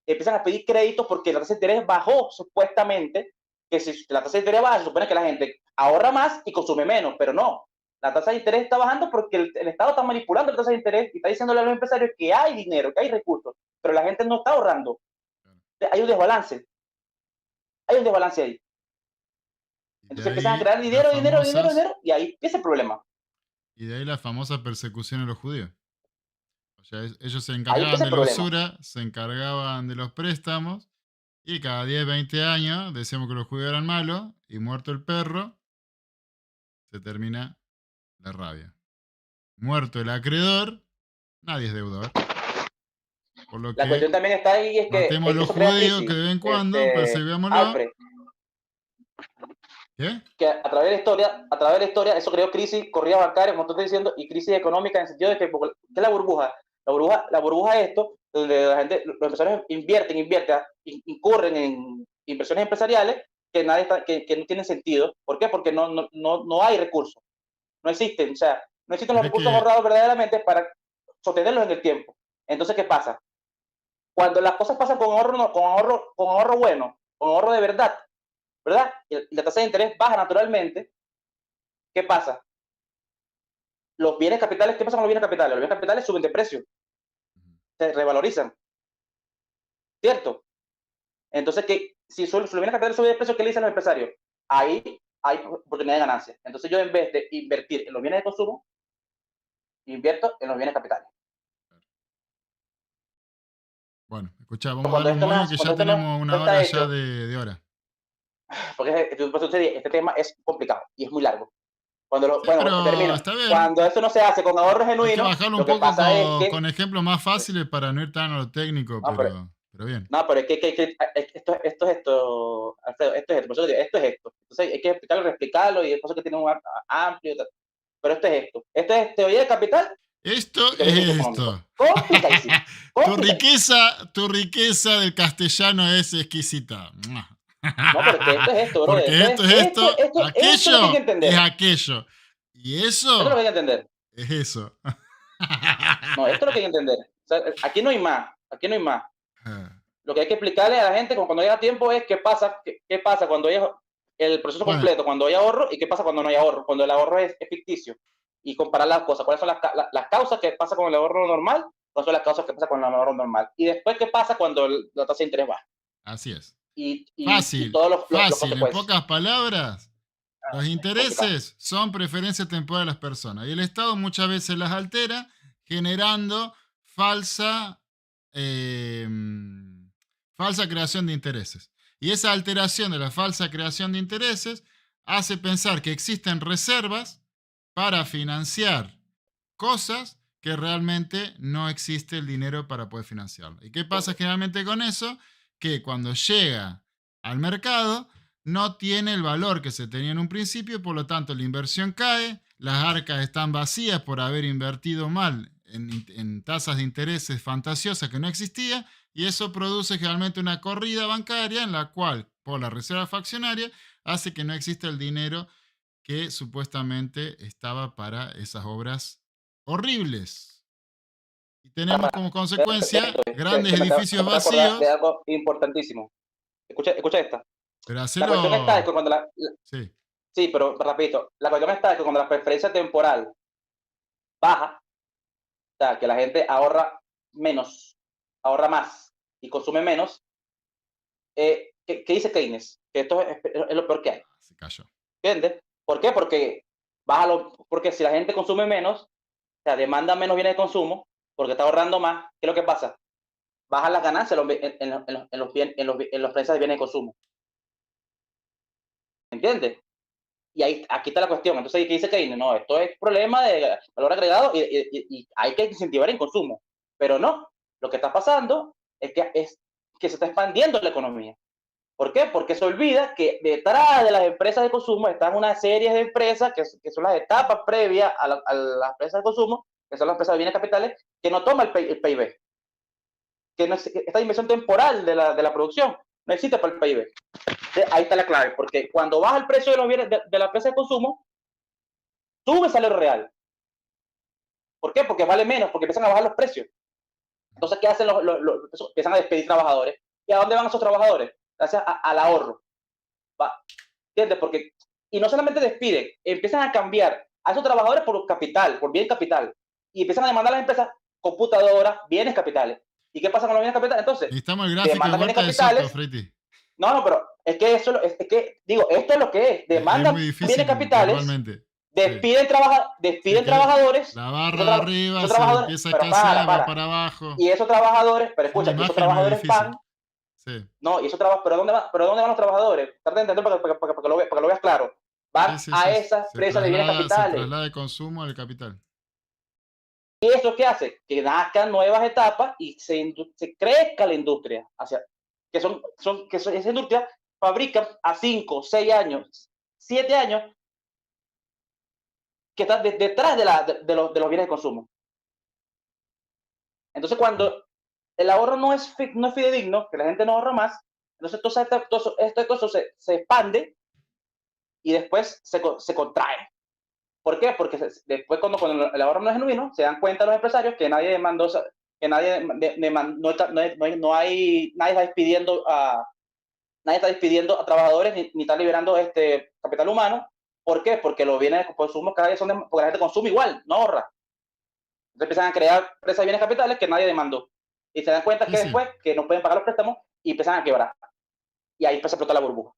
Empiezan a pedir créditos porque la tasa de interés bajó supuestamente, que si la tasa de interés baja, se supone que la gente ahorra más y consume menos, pero no. La tasa de interés está bajando porque el Estado está manipulando la tasa de interés y está diciéndole a los empresarios que hay dinero, que hay recursos, pero la gente no está ahorrando. Hay un desbalance. Hay un desbalance ahí. Entonces empiezan a crear dinero, y ahí empieza el problema. Y de ahí la famosa persecución a los judíos. O sea, ellos se encargaban de la usura, se encargaban de los préstamos, y cada 10, 20 años decíamos que los judíos eran malos, y muerto el perro, se termina la rabia. Muerto el acreedor, nadie es deudor. Por lo la cuestión también está ahí, es que matemos a los judíos que de vez en cuando, perseguámoslo. Alfred, ¿qué? Que a través de la historia, eso creó crisis, corrida bancaria, como tú estás diciendo, y crisis económica en el sentido de que, ¿qué es la burbuja? La burbuja es esto, donde los empresarios incurren en inversiones empresariales que no tienen sentido. ¿Por qué? Porque no hay recursos, no existen, o sea, no existen los recursos ahorrados verdaderamente para sostenerlos en el tiempo. Entonces, ¿qué pasa? Cuando las cosas pasan con ahorro bueno, con ahorro de verdad, ¿verdad? Y la tasa de interés baja naturalmente. ¿Qué pasa? Los bienes capitales, ¿qué pasa con los bienes capitales? Los bienes capitales suben de precio, se revalorizan, ¿cierto? Entonces, si los bienes capitales suben de precio, ¿qué le dicen los empresarios? Ahí hay oportunidad de ganancia. Entonces yo, en vez de invertir en los bienes de consumo, invierto en los bienes capitales. Bueno, escucha, vamos a darle un moño que ya tenemos una hora ya de hora. Porque este tema es complicado y es muy largo. Termino. Cuando esto no se hace con ahorros genuinos, hay que bajarlo un poco con ejemplos más fáciles para no ir tan a lo técnico, pero bien. No, pero es que esto es esto, Alfredo, esto es esto. Entonces hay que explicarlo y es cosa que tiene un amplio, pero esto es esto. Esto es teoría de capital. Esto es esto. Complicadísimo. Tu riqueza del castellano es exquisita. No, pero esto es esto, bro. Porque esto es esto, aquello es aquello. Y eso es lo que hay que entender. Es eso. No, esto es lo que hay que entender. O sea, aquí no hay más. Lo que hay que explicarle a la gente cuando llega tiempo es qué pasa cuando hay el proceso completo, cuando hay ahorro, y qué pasa cuando no hay ahorro, cuando el ahorro es ficticio. Y comparar las cosas, cuáles son las causas que pasa con el ahorro normal, cuáles son las causas que pasa con el ahorro normal. Y después qué pasa cuando la tasa de interés baja. Así es. Fácil, en pocas palabras, los intereses son preferencias temporales de las personas. Y el Estado muchas veces las altera, generando falsa creación de intereses. Y esa alteración de la falsa creación de intereses hace pensar que existen reservas para financiar cosas que realmente no existe el dinero para poder financiarlo. ¿Y qué pasa generalmente con eso? Que cuando llega al mercado no tiene el valor que se tenía en un principio, por lo tanto la inversión cae, las arcas están vacías por haber invertido mal en tasas de intereses fantasiosas que no existían, y eso produce generalmente una corrida bancaria en la cual, por la reserva fraccionaria, hace que no exista el dinero que supuestamente estaba para esas obras horribles. Y tenemos como consecuencia grandes Que me edificios acabo de acordar de vacíos, algo importantísimo. Escucha esta. pero La cuestión está es hacerlo... que cuando Sí, sí, pero repito, la cuestión está es que cuando la preferencia temporal baja, o sea, que la gente ahorra menos, ahorra más y consume menos, ¿qué dice Keynes? Que esto es lo peor que hay. se cayó. ¿Entiendes? ¿Por qué? Porque si la gente consume menos, o sea, demanda menos bienes de consumo, porque está ahorrando más, ¿qué es lo que pasa? Bajan las ganancias en los precios de bienes de consumo. ¿Entiendes? Y aquí está la cuestión. Entonces, ¿qué dice Keynes? No, esto es problema de valor agregado y hay que incentivar el consumo. Pero no, lo que está pasando es que se está expandiendo la economía. ¿Por qué? Porque se olvida que detrás de las empresas de consumo están una serie de empresas que son las etapas previas a las empresas de consumo, que son las empresas de bienes capitales, que no toma el PIB, que no es, esta dimensión temporal de la producción no existe para el PIB. Entonces, ahí está la clave, porque cuando baja el precio de los bienes de la empresa de consumo, sube el salario real. ¿Por qué? Porque vale menos, porque empiezan a bajar los precios. Entonces, ¿qué hacen empiezan a despedir trabajadores? ¿Y a dónde van esos trabajadores? Gracias al ahorro. ¿Entiendes? Porque, y no solamente despiden, empiezan a cambiar a esos trabajadores por capital, por bien capital. Y empiezan a demandar a las empresas computadoras, bienes capitales. ¿Y qué pasa con los bienes capitales? Entonces, Necesitamos el gráfico de demandan bienes vuelta de Soto, capitales. Freddy. No, no, pero es que digo, esto es lo que es. Es muy Demandan bienes difícil capitales, verbalmente. Sí. despiden Que trabajadores, la barra de arriba esos se trabajadores, empieza a pero escasear, va para abajo. y esos trabajadores, pero Es una escucha, y esos imagen muy trabajadores van, difícil. Sí. no, y esos trabajadores, ¿pero dónde van los trabajadores? Trata de entender para que lo veas claro. Sí, Van sí, a sí. esas empresas de bienes Se capitales. traslada el consumo al capital. ¿Y eso qué hace? Que nazcan nuevas etapas y se crezca la industria. Esa industria fabrica a 5, 6 años, 7 años que está detrás de los bienes de consumo. Entonces, cuando el ahorro no es fidedigno, que la gente no ahorra más, entonces todo esto se expande y después se contrae. ¿Por qué? Porque después cuando el ahorro no es genuino, se dan cuenta los empresarios que nadie demandó, que nadie está despidiendo a trabajadores ni está liberando capital humano. ¿Por qué? Porque los bienes de consumo cada vez porque la gente consume igual, no ahorra. Entonces empiezan a crear empresas de bienes capitales que nadie demandó. Y se dan cuenta Sí, que sí. después que no pueden pagar los préstamos y empiezan a quebrar. Y ahí empieza a explotar la burbuja.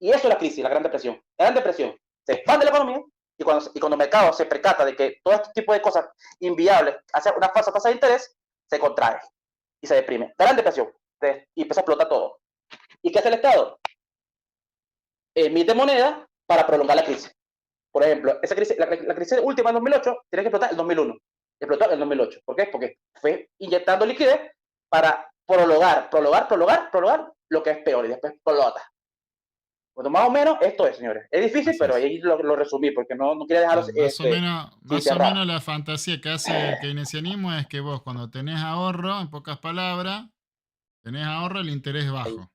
Y eso es la crisis, la Gran Depresión. La Gran Depresión se expande la economía y cuando el mercado se percata de que todo este tipo de cosas inviables hace una falsa tasa de interés, se contrae y se deprime. La Gran Depresión. Y empieza a explotar todo. ¿Y qué hace el Estado? Emite moneda para prolongar la crisis. Por ejemplo, esa crisis, la crisis última en 2008 tiene que explotar en 2001. Explotó en 2008. ¿Por qué? Porque fue inyectando liquidez para prolongar lo que es peor y después explota. Bueno, más o menos esto es, señores. Es difícil, Así pero es. ahí lo resumí porque no quería dejarlo sin Más o cerrar. menos la fantasía que hace el keynesianismo es que vos cuando tenés ahorro, en pocas palabras, tenés ahorro, el interés bajo.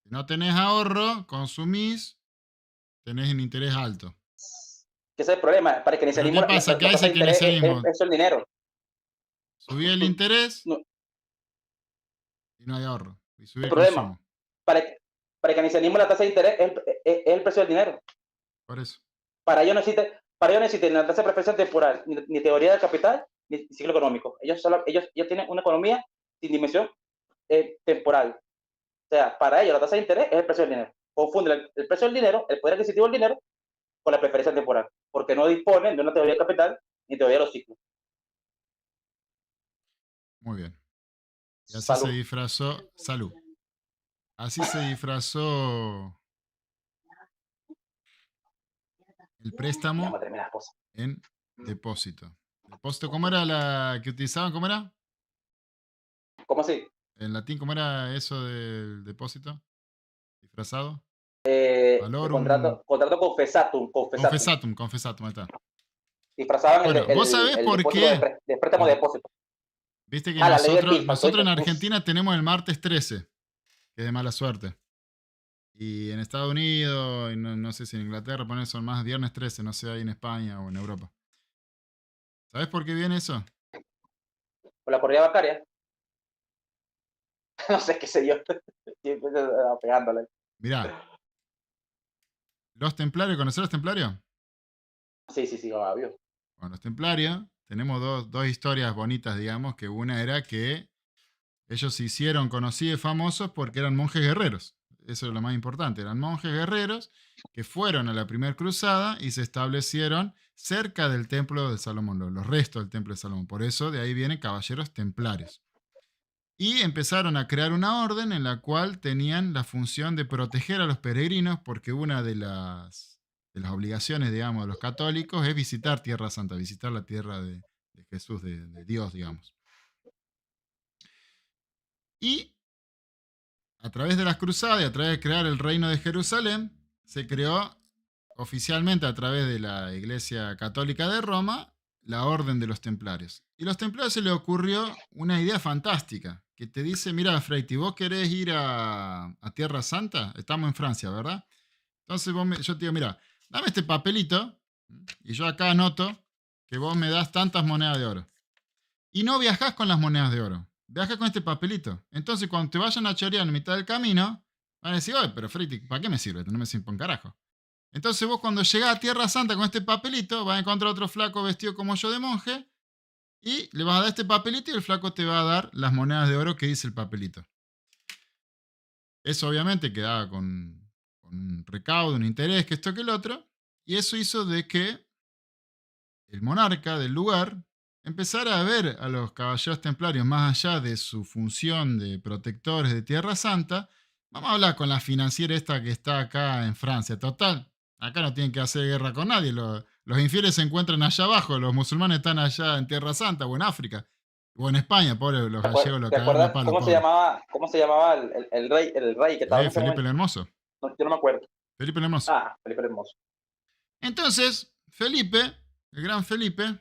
Si no tenés ahorro, consumís, tenés el interés alto. Que ese es el problema. Para el Pero keynesianismo, ¿qué la, pasa? ¿Qué la hace tasa el de interés keynesianismo? es el dinero. Subí el interés No, y no hay ahorro. Y subí el el problema. consumo. Para, para el keynesianismo, la tasa de interés es el precio del dinero. Por eso. Para ellos no existe ni la tasa de preferencia temporal, ni teoría del capital, ni ciclo económico. Ellos tienen una economía sin dimensión temporal. O sea, para ellos la tasa de interés es el precio del dinero. Confunden el precio del dinero, el poder adquisitivo del dinero, con la preferencia temporal, porque no disponen de una teoría del capital ni teoría de los ciclos. Muy bien. Y así se Salud. disfrazó. Salud. Así se disfrazó el Ya préstamo me terminé las cosas. en depósito. Depósito, ¿cómo era la que utilizaban? ¿Cómo era? ¿Cómo así? En latín, ¿cómo era eso del depósito? Disfrazado. El Valorum. contrato confesatum. Confesatum, ahí está. Disfrazaban Bueno, ¿vos sabés el por depósito qué? de préstamo de depósito. Viste que La ley de nosotros en Pilkington. Uf, Argentina tenemos el martes 13, que es de mala suerte. Y en Estados Unidos, y no sé si en Inglaterra, ponen son más viernes 13, no sé, ahí en España o en Europa. ¿Sabés por qué viene eso? por la corrida bancaria. No sé qué sé yo. Siempre pegándole. Mirá, los templarios, ¿conocés los templarios? Sí, obvio. Bueno, los templarios, tenemos dos historias bonitas, digamos, que una era que ellos se hicieron conocidos y famosos porque eran monjes guerreros. Eso es lo más importante. Eran monjes guerreros que fueron a la primera cruzada y se establecieron cerca del templo de Salomón, los restos del templo de Salomón. Por eso de ahí vienen caballeros templarios. Y empezaron a crear una orden en la cual tenían la función de proteger a los peregrinos, porque una de las obligaciones, digamos, de los católicos es visitar Tierra Santa, visitar la tierra de Jesús, de Dios, digamos. Y a través de las cruzadas y a través de crear el reino de Jerusalén, se creó oficialmente a través de la Iglesia Católica de Roma la Orden de los Templarios. Y a los Templarios se les ocurrió una idea fantástica, que te dice, mira, Freiti, vos querés ir a Tierra Santa, estamos en Francia, ¿verdad? Entonces yo te digo, mira, dame este papelito y yo acá anoto que vos me das tantas monedas de oro. Y no viajás con las monedas de oro, viajas con este papelito. Entonces cuando te vayan a chorear en mitad del camino, van a decir, oye, pero Freiti, ¿para qué me sirve? No me sirve para un carajo. Entonces vos cuando llegás a Tierra Santa con este papelito, vas a encontrar otro flaco vestido como yo de monje y le vas a dar este papelito y el flaco te va a dar las monedas de oro que dice el papelito. Eso obviamente quedaba con un recaudo, un interés, que esto que el otro, y eso hizo de que el monarca del lugar empezara a ver a los caballeros templarios más allá de su función de protectores de Tierra Santa. Vamos a hablar con la financiera esta que está acá en Francia. Total, acá no tienen que hacer guerra con nadie. Los infieles se encuentran allá abajo, los musulmanes están allá en Tierra Santa o en África. O en España, pobre, los gallegos lo ¿Te cagaron a acuerdas palo, pobre. cómo se llamaba el rey que estaba en ese Felipe el momento? Hermoso. No, yo no me acuerdo. Felipe el Hermoso. Felipe el Hermoso. Entonces, Felipe, el gran Felipe,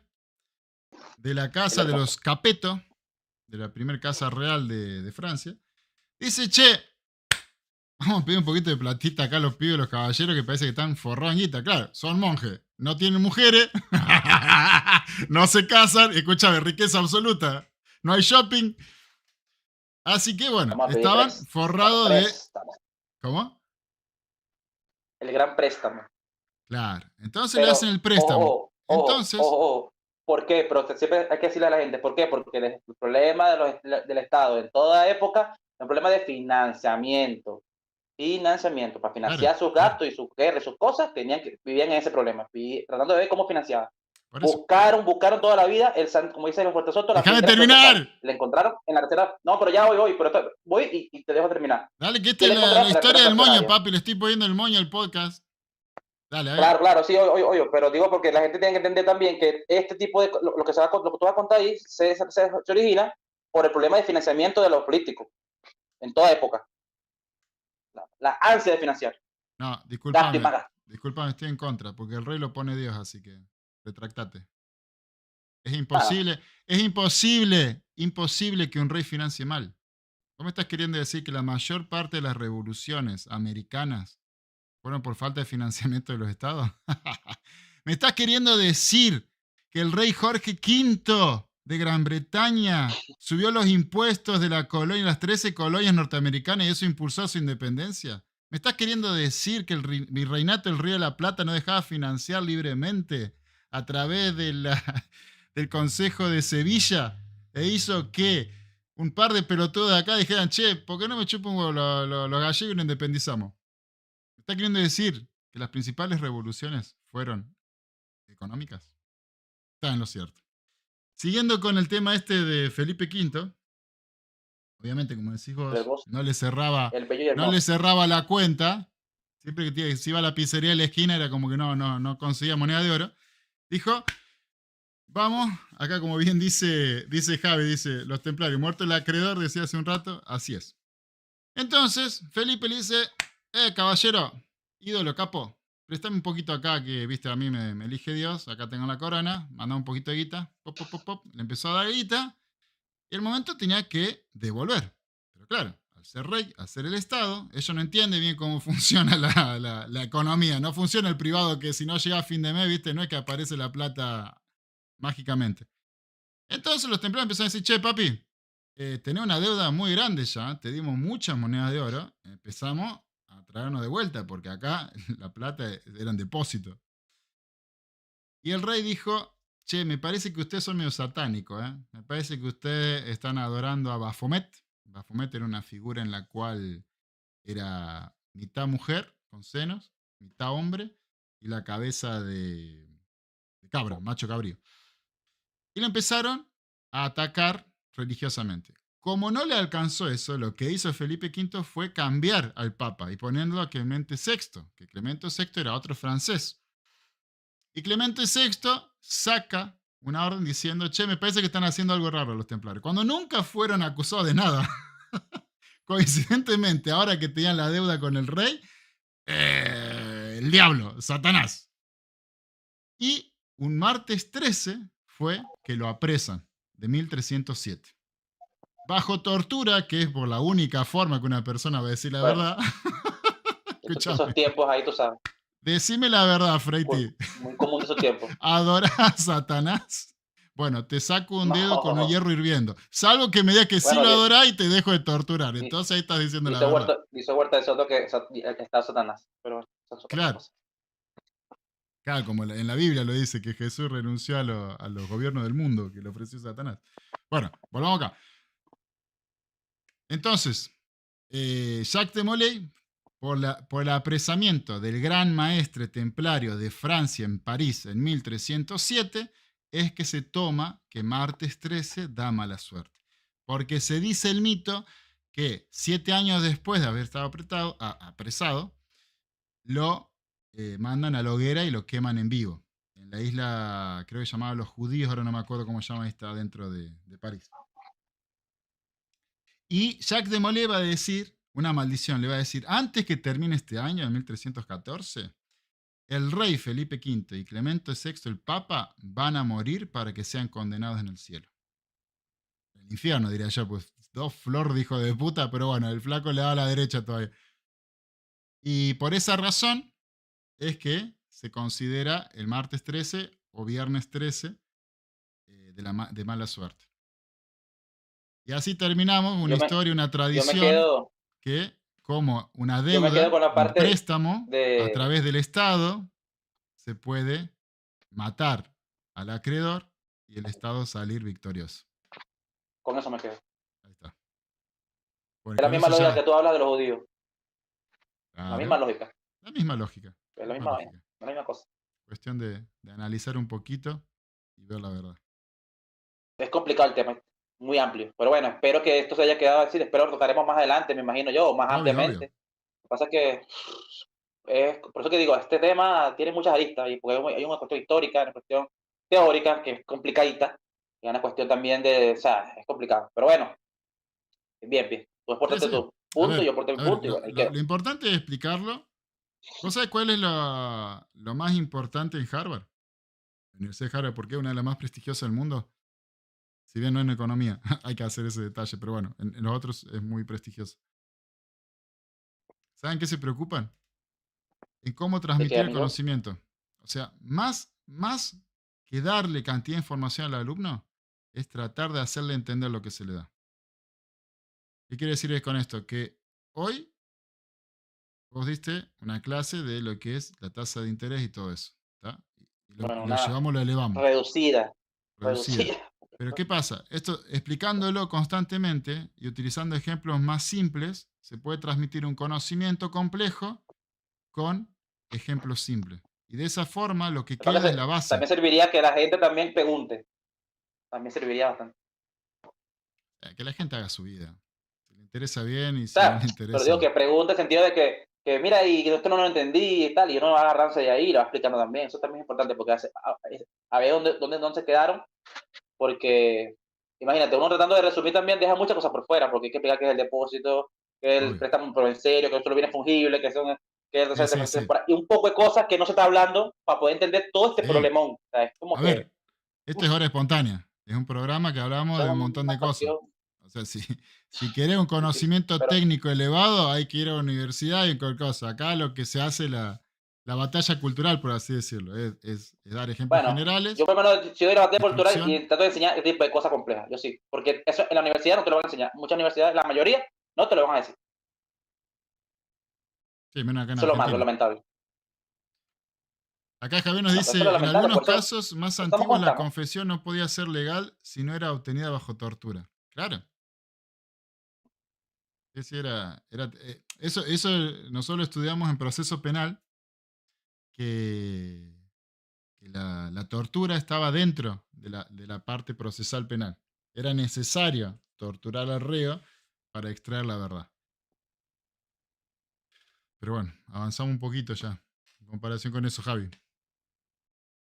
de la El casa de Hermoso. los Capeto, de la primera casa real de Francia, dice, che, vamos a pedir un poquito de platita acá a los pibes, los caballeros que parece que están forrados en guita. Claro, son monjes, no tienen mujeres, no se casan, escúchame, riqueza absoluta, no hay shopping. Así que bueno, Vamos a pedir estaban forrados de... préstamo. ¿Cómo? El gran préstamo. Claro, entonces le hacen Pero, el préstamo. Entonces, ¿por qué? Pero siempre hay que decirle a la gente, ¿por qué? Porque el problema del Estado en toda época es un problema de financiamiento. Financiamiento. Para claro, financiar sus claro, gastos y sus guerras, sus cosas, vivían en ese problema, tratando de ver cómo financiaban. por eso. Buscaron toda la vida, como dice los Puerto Soto, la ¡Déjame piedra terminar! filosofal. Le encontraron en la tercera. No, pero ya voy y te dejo terminar. Dale, que esta ¿Qué es le la encontraron en la historia piedra del moño, carcelaria? papi. Le estoy poniendo el moño al podcast. Dale, a ver. Claro, sí, oye, pero digo porque la gente tiene que entender también que este tipo de lo que lo que tú vas a contar ahí se origina por el problema de financiamiento de los políticos en toda época. La ansia de financiar. No, Gasto y discúlpame. más gasto. Discúlpame, estoy en contra, porque el rey lo pone Dios, así que retractate. Es Nada. imposible que un rey financie mal. ¿Cómo estás queriendo decir que la mayor parte de las revoluciones americanas fueron por falta de financiamiento de los estados? ¿Me estás queriendo decir que el rey Jorge V de Gran Bretaña subió los impuestos de la colonia, las 13 colonias norteamericanas y eso impulsó su independencia? ¿Me estás queriendo decir que el virreinato del Río de la Plata no dejaba financiar libremente a través del Consejo de Sevilla e hizo que un par de pelotudos de acá dijeran, che, ¿por qué no me chupan un huevo los gallegos y nos independizamos? ¿Me está queriendo decir que las principales revoluciones fueron económicas? Está en lo cierto. Siguiendo con el tema este de Felipe V, obviamente, como decís vos, no le cerraba la cuenta. Siempre que se iba a la pizzería de la esquina era como que no conseguía moneda de oro. Dijo, Vamos, acá como bien dice Javi, dice, los templarios, muerto el acreedor, decía hace un rato, así es. Entonces, Felipe le dice, caballero, ídolo, capo, préstame un poquito acá que, viste, a mí me elige Dios, acá tengo la corona, manda un poquito de guita, pop, pop, pop, pop, le empezó a dar guita, y el momento tenía que devolver. Pero claro, al ser rey, al ser el Estado, ellos no entienden bien cómo funciona la economía, no funciona el privado que si no llega a fin de mes, viste, no es que aparece la plata mágicamente. Entonces los templarios empezaron a decir, che, papi, tenés una deuda muy grande ya, te dimos muchas monedas de oro, empezamos a traernos de vuelta, porque acá la plata era en depósito. Y el rey dijo, che, me parece que ustedes son medio satánicos, ¿eh? Me parece que ustedes están adorando a Baphomet. Baphomet era una figura en la cual era mitad mujer, con senos, mitad hombre, y la cabeza de cabra, macho cabrío. Y lo empezaron a atacar religiosamente. Como no le alcanzó eso, lo que hizo Felipe V fue cambiar al Papa y poniéndolo a Clemente VI, que Clemente VI era otro francés. Y Clemente VI saca una orden diciendo, che, me parece que están haciendo algo raro los templarios, cuando nunca fueron acusados de nada. Coincidentemente, ahora que tenían la deuda con el rey, el diablo, Satanás. Y un martes 13 fue que lo apresan, de 1307. Bajo tortura, que es por la única forma que una persona va a decir la verdad. Esos tiempos ahí, tú sabes. Decime la verdad, Freiti. Muy común esos tiempos. ¿Adorás a Satanás? Bueno, te saco un dedo con un hierro hirviendo. Salvo que me digas que sí lo adorás y te dejo de torturar. Entonces ahí estás diciendo la verdad. Dice Huerta de Soto que está Satanás. Pero eso es claro. Claro, como en la Biblia lo dice, que Jesús renunció a los gobiernos del mundo que le ofreció Satanás. Bueno, volvamos acá. Entonces, Jacques de Molay, por el apresamiento del gran maestre templario de Francia en París en 1307, es que se toma que martes 13 da mala suerte. Porque se dice el mito que 7 años después de haber estado apresado, lo mandan a la hoguera y lo queman en vivo. En la isla, creo que llamaba Los Judíos, ahora no me acuerdo cómo se llama, está dentro de París. Y Jacques de Molay va a decir, una maldición, le va a decir, antes que termine este año, en 1314, el rey Felipe V y Clemente VI, el Papa, van a morir para que sean condenados en el cielo. El infierno, diría yo, pues dos flor de hijo de puta, pero bueno, el flaco le da a la derecha todavía. Y por esa razón es que se considera el martes 13 o viernes 13 de mala suerte. Y así terminamos una historia, una tradición que como una deuda, un préstamo a través del Estado, se puede matar al acreedor y el Estado salir victorioso. Con eso me quedo. Ahí está. Es la misma lógica que tú hablas de los judíos. Claro, la misma lógica. La misma lógica. Es la misma cosa. Cuestión de analizar un poquito y ver la verdad. Es complicado el tema, muy amplio. Pero bueno, espero que esto se haya quedado así. Espero que lo tocaremos más adelante, me imagino yo, o más ampliamente. Obvio. Lo que pasa es que, por eso que digo, este tema tiene muchas aristas, y porque hay una cuestión histórica, una cuestión teórica, que es complicadita, y una cuestión también es complicado. Pero bueno, bien. Tú exportaste tu punto, yo exporté mi punto. Lo importante es explicarlo. ¿Vos sabés cuál es lo más importante en Harvard? La Universidad de Harvard, ¿por qué? Una de las más prestigiosas del mundo. Si bien no en economía, hay que hacer ese detalle, pero bueno, en los otros es muy prestigioso. ¿Saben qué se preocupan? En cómo transmitir el conocimiento. O sea, más que darle cantidad de información al alumno, es tratar de hacerle entender lo que se le da. ¿Qué quiere decir con esto? Que hoy vos diste una clase de lo que es la tasa de interés y todo eso. ¿Está? Y lo llevamos, lo elevamos. Reducida. Pero ¿qué pasa? Esto, explicándolo constantemente y utilizando ejemplos más simples, se puede transmitir un conocimiento complejo con ejemplos simples. Y de esa forma lo que queda es la base. También serviría que la gente también pregunte. También serviría bastante. Que la gente haga su vida. Si le interesa bien y si no le interesa... Pero digo que pregunte en el sentido de que que mira, y que esto no lo entendí y tal, y uno va a agarrarse de ahí y lo va explicando también. Eso también es importante porque a ver dónde se quedaron, porque imagínate, uno tratando de resumir también deja muchas cosas por fuera, porque hay que explicar qué es el depósito, que es el Obvio. préstamo pero en serio, que esto lo viene fungible, que es Sí, el sí, semestre sí. temporal, y un poco de cosas que no se está hablando para poder entender todo este Sí. problemón. O sea, es como A que ver, este es Hora Espontánea. Es un programa que hablamos de un son montón una de cosas. cuestión, O sea, si querés un sí, sí, conocimiento pero técnico elevado, hay que ir a la universidad y cualquier cosa. Acá lo que se hace la batalla cultural, por así decirlo, es dar ejemplos bueno, yo generales, por lo menos si doy la batalla cultural descripción. y trato de enseñar este tipo de cosas complejas, yo sí, porque eso en la universidad no te lo van a enseñar, muchas universidades, la mayoría, no te lo van a decir, Sí, menos acá en eso es lo malo, lo Argentina. lamentable. Acá Javier nos Bueno, pero eso es lo dice, en lamentable, algunos por eso casos más estamos como antiguos la estamos. confesión no podía ser legal si no era obtenida bajo tortura. Claro. Eso nosotros lo estudiamos en proceso penal, que, que la tortura estaba dentro de la parte procesal penal. Era necesario torturar al reo para extraer la verdad. Pero bueno, avanzamos un poquito ya, en comparación con eso, Javi.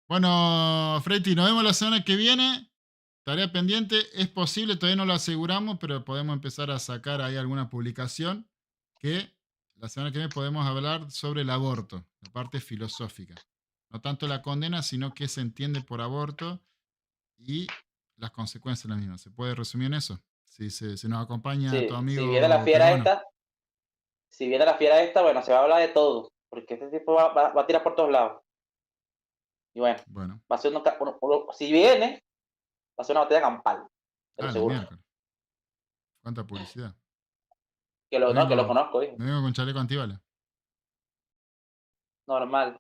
Bueno, Freiti, nos vemos la semana que viene. Tarea pendiente, es posible, todavía no lo aseguramos, pero podemos empezar a sacar ahí alguna publicación que la semana que viene podemos hablar sobre el aborto, la parte filosófica. No tanto la condena, sino qué se entiende por aborto y las consecuencias de la misma. ¿Se puede resumir en eso? Si se nos acompaña tu Si viene la amigo fiera peruano. esta, si viene la fiera esta, bueno, se va a hablar de todo, porque este tipo va a tirar por todos lados. Y bueno, Bueno, va a ser si viene, va a ser una batalla campal, te lo la aseguro. miércoles. ¿Cuánta publicidad? Me No, que lo vengo, conozco, hijo. me vengo con chaleco antibalas. Normal.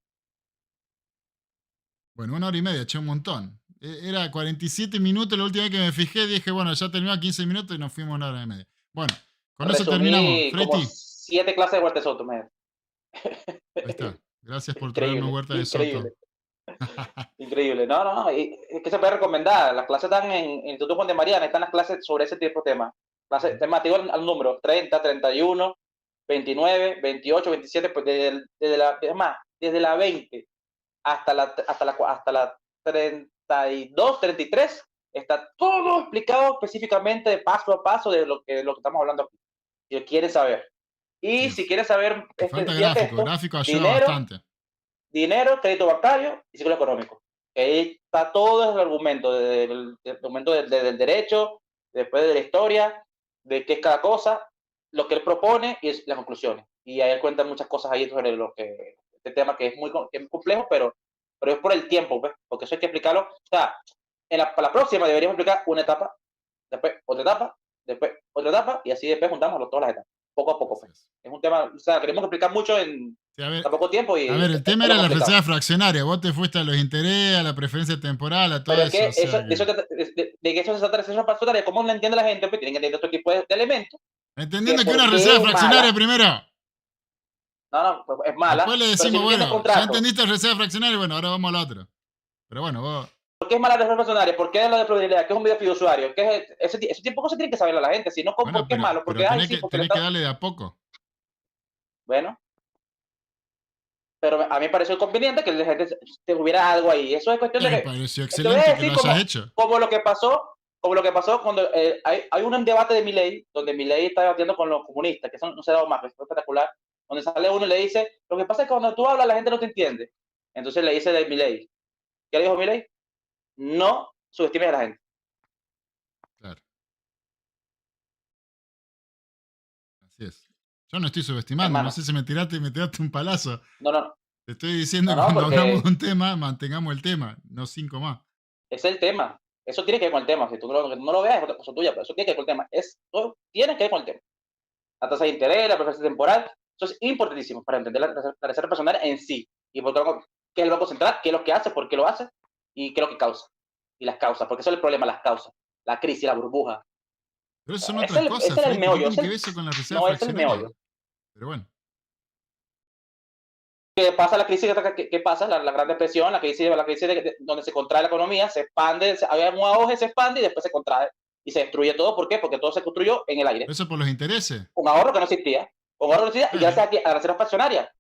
Bueno, 1 hora y media, eché un montón. Era 47 minutos la última vez que me fijé. Dije, bueno, ya terminó a 15 minutos y nos fuimos 1 hora y media. Bueno, con eso terminamos. Resumí como Freiti, 7 clases de Huerta de Soto, man. ahí está. Gracias por traerme Increíble, Huerta de increíble, Soto. increíble. No, no, no, es que se puede recomendar. Las clases están en el Instituto Juan de Mariana, están las clases sobre ese tipo de temas. Clases temáticos al número 30, 31, 29, 28, 27, pues es más, desde la 20 hasta la 32, 33, está todo explicado específicamente de paso a paso de lo que estamos hablando aquí. Si quieren saber. Así Y si es. quieres saber, Y falta fíjate gráfico. esto, Gráfico ayuda dinero, bastante. dinero, crédito bancario y ciclo económico. Ahí está todo el argumento, del derecho, después de la historia, de qué es cada cosa, lo que él propone y las conclusiones. Y ahí él cuenta muchas cosas ahí sobre este tema que es muy complejo, pero es por el tiempo, ¿ves? Porque eso hay que explicarlo. O sea, para la próxima deberíamos explicar una etapa, después otra etapa, después otra etapa, y así después juntamos todas las etapas, poco a poco. Así Pues. es. Es un tema, o sea, queremos explicar mucho en Sí, tan poco tiempo a y ver, el tema es lo era la complicado. reserva fraccionaria. Vos te fuiste a los intereses, a la preferencia temporal, a todo Pero es eso. que O sea que. de que eso se trata, eso es cómo lo entiende la gente, pues tienen que entender otro tipo de elementos, que Entendiendo que una por reserva qué es fraccionaria mala, primero. no, no, pues es Después mala, le pero si decimos, no tiene bueno, ya contrato, entendiste reserva fraccionaria, bueno, ahora vamos al otro. Pero bueno, vos. ¿por qué es mala la reserva personal? ¿Por qué es lo de probabilidad? ¿Qué es un video fiduciario? Ese tiempo se tiene que saberlo a la gente, si no, Bueno, ¿por qué es malo? pero Porque, ay, tenés sí, que, porque le tenés que está, darle de a poco. bueno, pero a mí me pareció conveniente que la gente hubiera algo ahí. Eso es cuestión de Me que, pareció te voy a excelente que lo decir hayas hecho. como lo que pasó cuando hay un debate de Milei, donde Milei está debatiendo con los comunistas, que no se ha dado más, que fue espectacular, donde sale uno y le dice, lo que pasa es que cuando tú hablas la gente no te entiende. Entonces le dice de Milei, ¿qué le dijo Milei? No subestimes a la gente. Claro, así es. Yo no estoy subestimando, no Hermano, sé si me tiraste un palazo. no, no, Te estoy diciendo no, que no, cuando hablamos porque de un tema, mantengamos el tema, no 5 más. ese es el tema. Eso tiene que ver con el tema. Si tú no lo veas, es otra cosa tuya, pero eso tiene que ver con el tema. Todo tiene que ver con el tema. La tasa de interés, la preferencia temporal, eso es importantísimo para entender la reserva personal en sí. Y por qué es el Banco Central, qué es lo que hace, por qué lo hace y qué es lo que causa. Y las causas, porque eso es el problema, las causas. La crisis, la burbuja. Pero eso son Ese otras es cosas, el Freddy. ¿Qué meollo. tiene que ver eso con la reserva No, ese es el fraccionaria? meollo. Pero bueno, ¿Qué pasa la crisis? ¿Qué pasa? La Gran Depresión, la crisis donde se contrae la economía, se expande, había un auge, se expande y después se contrae y se destruye todo. ¿Por qué? Porque todo se construyó en el aire. eso por los intereses. Un ahorro que no existía. con ahorro de velocidad, y gracias a la reserva fraccionaria.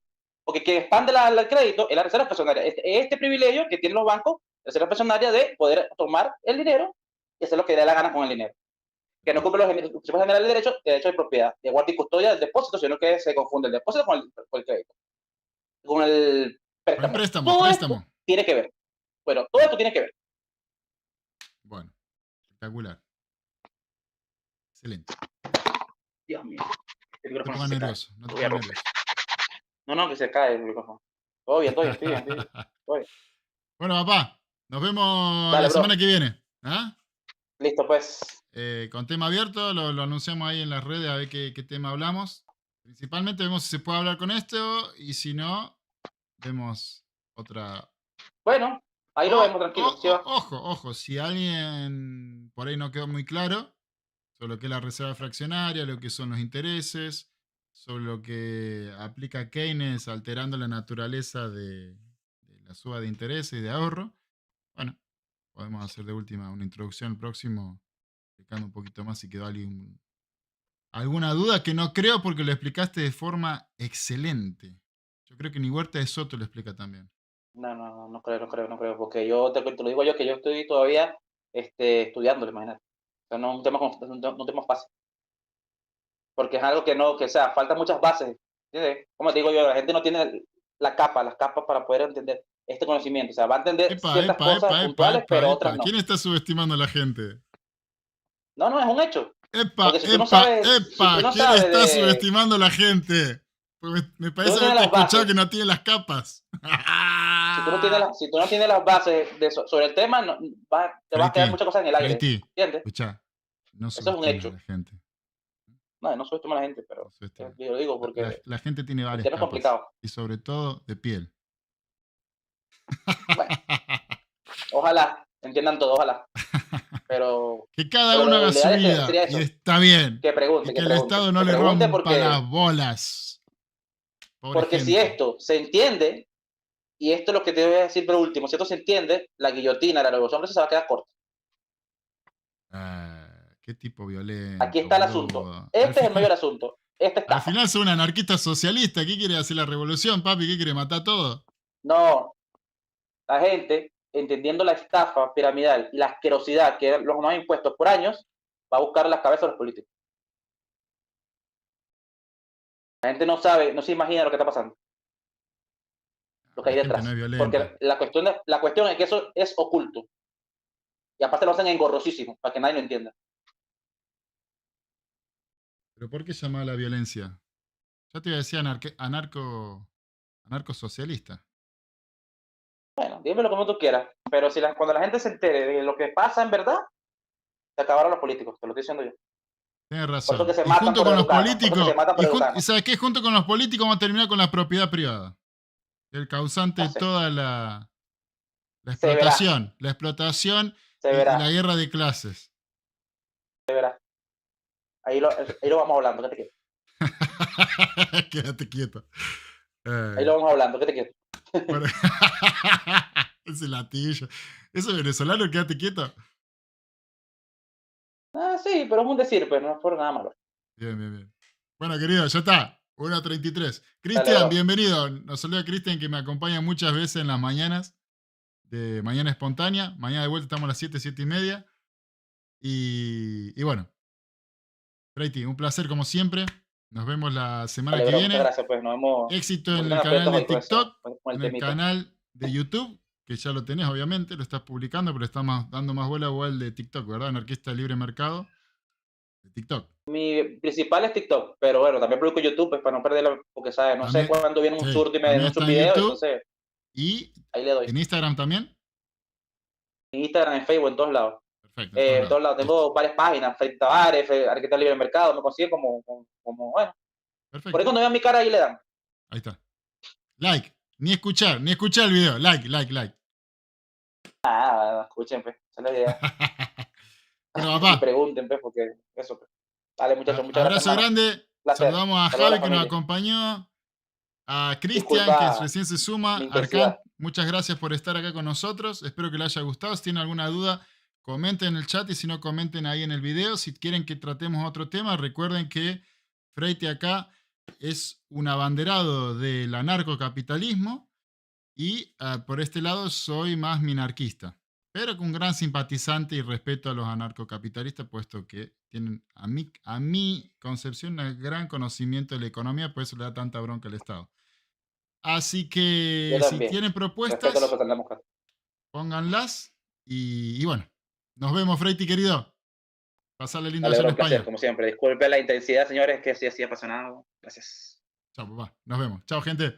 Porque quien expande el crédito es la reserva fraccionaria. Este privilegio que tienen los bancos, la reserva fraccionaria, de poder tomar el dinero y hacer lo que dé la gana con el dinero. Que no cumple los principios generales de derecho de propiedad, de guardia y custodia del depósito, sino que se confunde el depósito con el crédito, con el préstamo. Préstamo. Esto tiene que ver. Bueno, todo esto tiene que ver. Bueno, espectacular. Excelente. Dios mío. No te pongas nervioso. No, que se cae el micrófono. Todo bien, estoy bien. Bueno, papá, nos vemos la semana que viene. ¿Ah? Listo, pues. Con tema abierto, lo anunciamos ahí en las redes a ver qué tema hablamos. Principalmente vemos si se puede hablar con esto y si no, vemos otra. Bueno, ahí lo vemos, tranquilo. Ojo, si alguien por ahí no quedó muy claro sobre lo que es la reserva fraccionaria, lo que son los intereses, sobre lo que aplica Keynes alterando la naturaleza de la suba de intereses y de ahorro, bueno, podemos hacer de última una introducción al próximo, explicando un poquito más si quedó alguna duda, que no creo porque lo explicaste de forma excelente. Yo creo que ni Huerta de Soto lo explica también. No creo, porque yo te lo digo yo, que yo estoy todavía estudiándolo, imagínate. O sea, no es un tema fácil. Porque es algo que sea, faltan muchas bases. ¿Entiendes? Como te digo yo, la gente no tiene las capas para poder entender este conocimiento. O sea, va a entender ciertas cosas puntuales, pero otras no. ¿Quién está subestimando a la gente? No, es un hecho. ¿Quién está subestimando a la gente? Pues me parece haberte escuchado que no tiene las capas. Si tú no tienes las bases sobre el tema, te va a quedar muchas cosas en el aire. ¿Entiendes? Escucha, no eso es un hecho. A la gente. No subestimo a la gente, pero yo lo digo porque la gente tiene varias capas. Es complicado. Y sobre todo de piel. Bueno, ojalá entiendan todo, ojalá. Pero que cada uno haga su vida y está bien. Que pregunte, que el Estado no le rompa las bolas. Porque si esto se entiende, y esto es lo que te voy a decir por último, si esto se entiende, la guillotina, la revolución se va a quedar corta. ¿Qué tipo violento? Aquí está el asunto. Este es el mayor asunto. Al final son un anarquista socialista. ¿Qué quiere hacer la revolución, papi? ¿Qué quiere matar todo? No. La gente, entendiendo la estafa piramidal y la asquerosidad que los nuevos impuestos por años, va a buscar las cabezas de los políticos. La gente no sabe, no se imagina lo que está pasando. Lo que hay detrás. No es porque la cuestión es que eso es oculto. Y aparte lo hacen engorrosísimo, para que nadie lo entienda. ¿Pero por qué llamar a la violencia? Ya te iba a decir anarco-socialista. Bueno, dímelo como tú quieras. Pero cuando la gente se entere de lo que pasa en verdad, se acabaron los políticos, te lo estoy diciendo yo. Tienes razón. Por eso que se junto con los políticos. ¿Sabes qué? Junto con los políticos vamos a terminar con la propiedad privada. El causante de toda la explotación. La explotación y la guerra de clases. Se verá. Ahí lo vamos hablando, quédate quieto. Quédate quieto. Ahí lo vamos hablando, quédate quieto. Ese latillo. ¿Eso es venezolano? Quédate quieto. Sí, pero es un decir, pero no es por nada malo. Bien. Bueno, querido, ya está. 1:33. Cristian, bienvenido. Nos saluda Cristian, que me acompaña muchas veces en las mañanas de Mañana Espontánea. Mañana de vuelta estamos a las 7:30. Y bueno. Freiti, un placer como siempre. Nos vemos la semana que viene. Gracias, pues. Nos vemos. Éxito en el canal de TikTok, en el canal de YouTube, que ya lo tenés, obviamente, lo estás publicando, pero estamos dando más bola igual de TikTok, ¿verdad? Anarquista Libre Mercado. De TikTok. Mi principal es TikTok, pero bueno, también publico YouTube, pues, para no perderlo, porque, ¿sabes? No sé cuándo viene un surto y me den muchos videos, entonces. Y ahí le doy. ¿En Instagram también? En Instagram, en Facebook, en todos lados. Perfecto. En todos lados. Tengo varias páginas, Freddy Tavares, Arquitecto Libre Mercado, me consiguen como bueno. Perfecto. Por ahí cuando vean mi cara, ahí le dan. Ahí está. Like. Ni escuchar el video. Like. Escuchen, pues. Esa es la idea. Bueno, papá. Y pregunten, pues, porque eso, pues. Dale, muchachos, muchas gracias. Abrazo grande. Saludamos a Javi, que nos acompañó. A Cristian, que recién se suma. Arcán, muchas gracias por estar acá con nosotros. Espero que les haya gustado. Si tienen alguna duda, comenten en el chat, y si no, comenten ahí en el video. Si quieren que tratemos otro tema, recuerden que Freite acá es un abanderado del anarcocapitalismo y por este lado soy más minarquista, pero con gran simpatizante y respeto a los anarcocapitalistas, puesto que tienen, a mi concepción, un gran conocimiento de la economía, por eso le da tanta bronca al Estado. Así Yo que si también. tienen Respeto a los propuestas, socialdemócratas. pónganlas y bueno, nos vemos, Freiti, querido. Pasarle lindo Dale, allá en bro, un placer, España. como siempre. Disculpe la intensidad, señores, que sí, así apasionado. Gracias. Chao, papá. Nos vemos. Chao, gente.